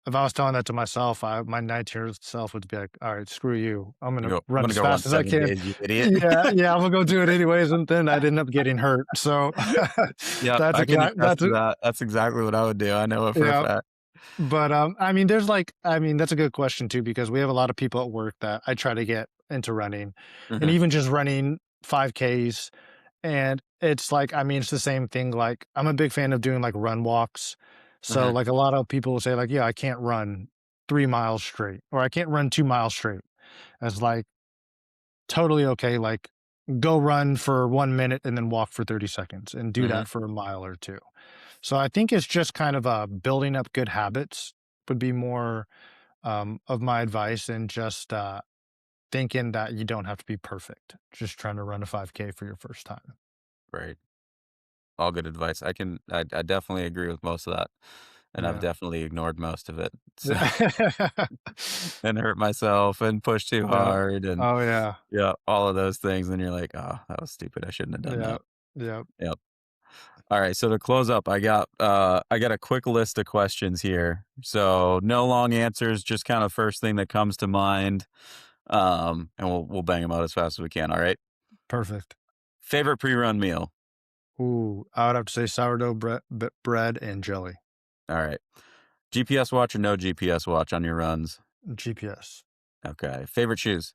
if I was telling that to myself, my 19-year-old self would be like, all right, screw you. I'm You gonna go, I'm run gonna as go run fast as I 7 can. days, you idiot. Yeah, yeah, I'm gonna go do it anyways. And then I'd end up getting hurt. So Yeah, that's I can exact attest that's to it. that. That's exactly what I would do. I know it for a Yeah. fact. But, I mean, there's like I mean, that's a good question too, because we have a lot of people at work that I try to get into running and Mhm, even just running 5Ks. And it's like, I mean, it's the same thing. Like, I'm a big fan of doing like run walks. So, mhm, like, a lot of people will say, like, yeah, I can't run 3 miles straight, or I can't run 2 miles straight. It's like totally okay. Like, go run for 1 minute and then walk for 30 seconds and do mhm. that for a mile or two. So, I think it's just kind of building up good habits would be more of my advice and just thinking that you don't have to be perfect. Just trying to run a 5K for your first time. Right. All good advice. I definitely agree with most of that, and I've Yeah. definitely ignored most of it. So Yeah. and hurt myself and pushed too Yeah. hard and Oh, yeah. yeah, all of those things, and you're like, "Oh, that was stupid. I shouldn't have done Yeah. that." Yeah. Yep. Alright, so to close up, I got a quick list of questions here. So, no long answers, just kinda first thing that comes to mind, and we'll bang them out as fast as we can, alright? Perfect. Favorite pre-run meal? Ooh, I would have to say sourdough bread and jelly. Alright. GPS watch or no GPS watch on your runs? GPS. Okay. Favorite shoes?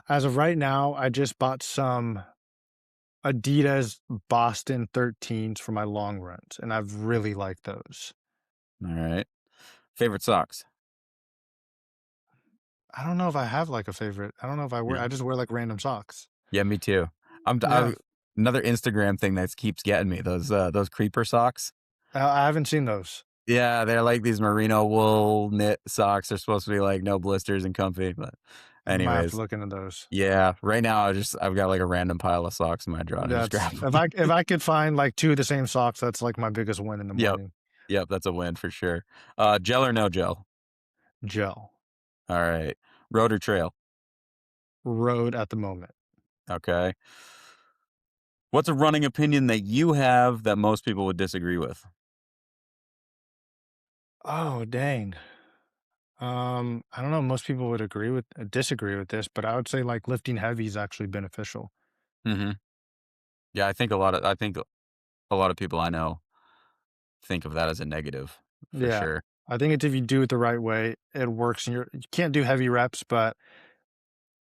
As of right now, I just bought some Adidas Boston 13s for my long runs, and I've really liked those. Alright. Favorite socks? I don't know if I have like a favorite. I don't know if I Yeah. just wear like random socks. Yeah, me too. Yeah. Another Instagram thing that keeps getting me, those creeper socks. I haven't seen those. Yeah, they're like these merino wool knit socks. They're supposed to be like no blisters and comfy, but I might have to anyways, look into those. yeah, right now I've got like a random pile of socks in my drawer. I just That's grab them. if I could find like 2 of the same socks, that's like my biggest win in the Yep. morning. Yep, that's a win for sure. Gel or no gel? Gel. All right. Road or trail? Road at the moment. Okay. What's a running opinion that you have that most people would disagree with? Oh, dang. I don't know, most people would disagree with this, but I would say, like, lifting heavy is actually beneficial. Mhm. Yeah, I think a lot of people I know think of that as a negative for Yeah. sure. I think it's if you do it the right way, it works, and you can't do heavy reps, but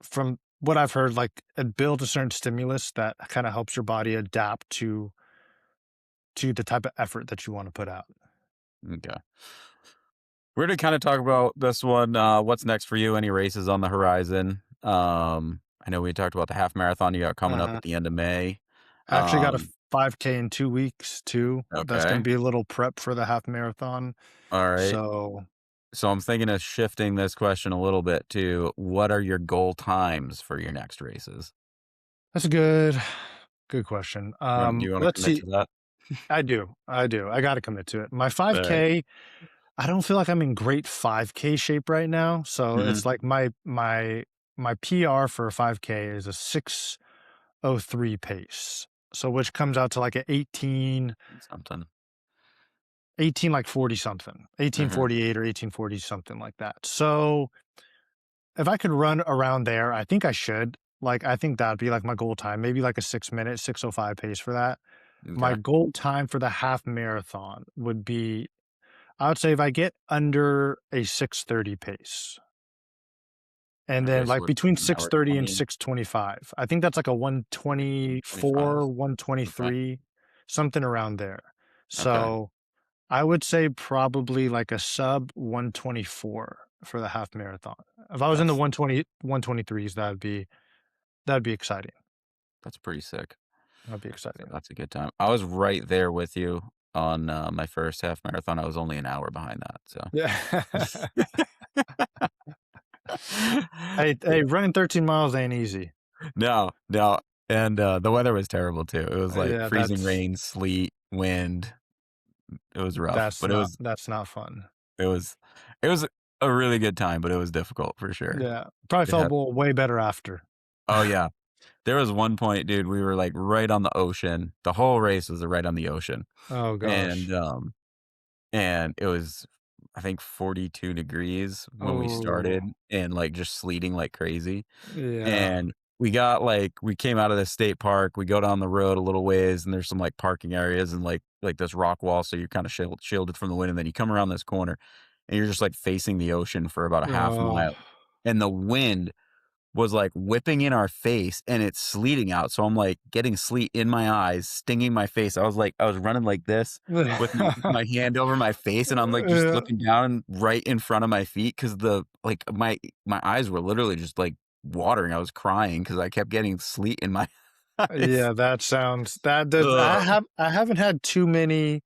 from what I've heard, like, it builds a certain stimulus that kinda helps your body adapt to the type of effort that you wanna put out. Okay. We're gonna kind of talk about this one. What's next for you? Any races on the horizon? I know we talked about the half marathon you got coming up Uh-huh. at the end of May. I actually got a Um, 5K in 2 weeks too. That's gonna okay. be a little prep for the half marathon. All right. So, So I'm thinking of shifting this question a little bit to what are your goal times for your next races? that's a good question. Do you want to Let's commit see. to that? I do. I gotta commit to it. My All right. 5K, I don't feel like I'm in great 5K shape right now, so Mm-hmm. it's like my PR for a 5K is a 6:03 pace. So which comes out to like a Something. 18 like 40 something, Mm-hmm. 18:48 or 18:40 something like that. So if I could run around there, I think I should. Like, I think that'd be like my goal time, maybe like a 6 minute, 6:05 pace for that. My Okay. goal time for the half marathon would be, I would say if I get under a 6:30 pace, and Okay. then So like we're between talking an hour 6:30 and 20, 6:25. I think that's like a 25. 124, Okay. 123, something around there. Okay. So I would say probably like a sub 124 for the half marathon. If I was in the That's 120s, that'd be exciting. that's pretty sick. That'd be exciting. That's a good time. I was right there with you on, my first half marathon. I was only an hour behind that, Yeah. so. Hey, running 13 miles ain't easy. No, no, and, the weather was terrible too. It was, like, Yeah, freezing rain, sleet, wind. It was rough, but that's not fun. it was it was a really good time, but it was difficult for sure. Yeah, probably It felt had way better after. Oh, yeah. There was one point, dude, we were, like, right on the ocean. The whole race was right on the ocean, Oh and, gosh. it was, I think, 42 degrees when we Oh, started and, like, just sleeting like crazy. yeah. And we came out of the state park, we go down the road a little ways, and there's some, like, parking areas and, like, this rock wall, so you're kinda shielded from the wind, and then you come around this corner, and you're just, like, facing the ocean for about a half Oh, mile, and the wind was, like, whipping in our face, and it's sleeting out, so I'm, like, getting sleet in my eyes, stinging my face. I was running like this with my hand over my face, and I'm, like, just yeah. looking down right in front of my feet because my eyes were literally just, like, watering. I was crying because I kept getting sleet in my eyes. Yeah, that sounds that does Ugh. I haven't had too many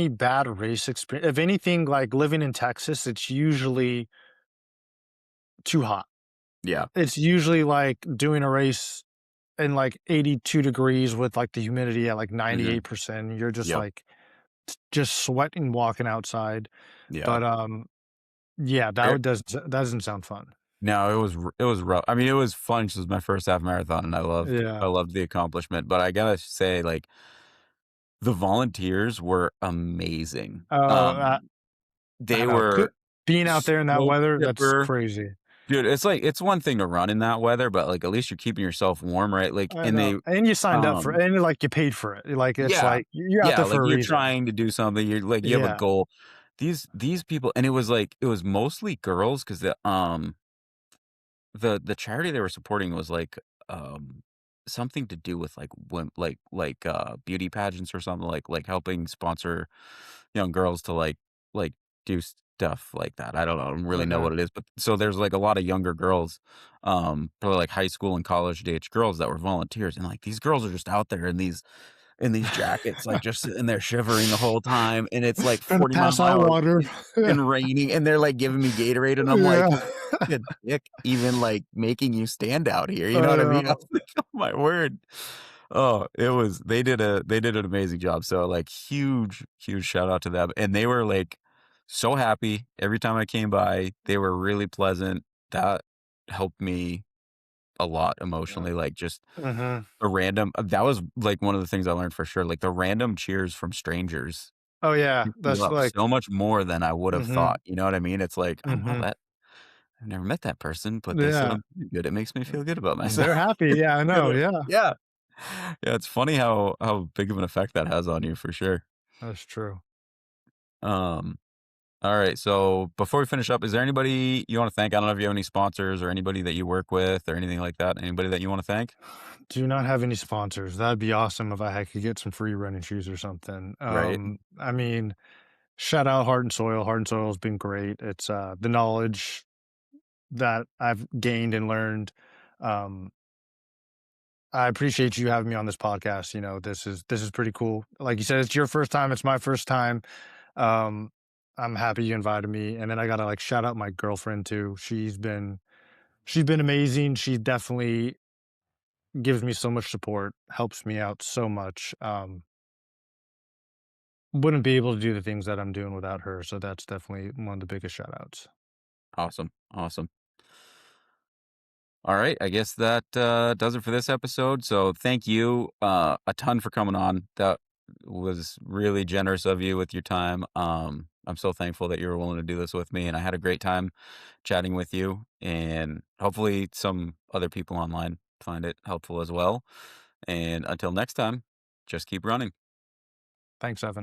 bad race experience. If anything, like living in Texas, it's usually too hot. Yeah. It's usually like doing a race in like 82 degrees with like the humidity at like Mhm. 98%. You're just Yep. like just sweating walking outside. Yeah. But yeah, Er that doesn't sound fun. No, it was rough. I mean, it was fun 'cause it was my first half marathon, and I Yeah. loved the accomplishment, but I gotta say, like, the volunteers were amazing. Oh, I They know. were Being out there in that so weather, that's chipper. crazy. Dude, it's like it's one thing to run in that weather, but, like, at least you're keeping yourself warm, right? Like, I and know, they and you signed up for um it, and, like, you paid for it, like, it's Yeah. like, you're out Yeah, there for like, a you're reason. trying to do something, you're like, you have a Yeah. goal. These people and it was, like it was mostly girls because the charity they were supporting was, like, um, something to do with, like, beauty pageants or something, like, helping sponsor young girls to, like, do stuff like that. I don't really know Okay. what it is, but so there's, like, a lot of younger girls, probably, like, high school and college age girls that were volunteers, and, like, these girls are just out there in these jackets, like, just sitting there shivering the whole time, and it's, like, Trying to 40 mile pass an out hour water. wind and raining, and they're, like, giving me Gatorade, and I'm like, Yeah. "A dick even, like, making you stand out here," you know I what I mean? I know. was like, "Oh my word." Oh, it was they did an amazing job, so, like, huge shout out to them, and they were, like, so happy every time I came by, they were really pleasant. That helped me a lot emotionally, like, just Mhm. a random that was, like, one of the things I learned for sure, like, the random cheers from strangers Oh, yeah, picked me that's up like so much more than I would have thought, mhm, you know what I mean? It's like, "Oh, wow, mhm. that I've never met that person, but they said Yeah. I'm pretty good. It makes me feel good about myself." They're happy, yeah, I You know, know? yeah. Yeah. Yeah, it's funny how big of an effect that has on you for sure. That's true. Um, alright, so before we finish up, is there anybody you wanna thank? I don't know if you have any sponsors or anybody that you work with or anything like that. Anybody that you wanna thank? Do not have any sponsors. That'd be awesome if I could get some free running shoes or something. Right? I mean, shout out Heart and Soil. Heart and Soil has been great. It's, the knowledge that I've gained and learned. Um, I appreciate you having me on this podcast. You know, this is pretty cool. Like you said, it's your first time. It's my first time. Um, I'm happy you invited me. And then I gotta like shout out my girlfriend too. She's been amazing. She definitely gives me so much support, helps me out so much. Wouldn't be able to do the things that I'm doing without her. So that's definitely one of the biggest shout outs. Awesome, awesome. All right, I guess that does it for this episode. So thank you a ton for coming on. That was really generous of you with your time. I'm so thankful that you were willing to do this with me, and I had a great time chatting with you. And hopefully, some other people online find it helpful as well. And until next time, just keep running. Thanks, Evan.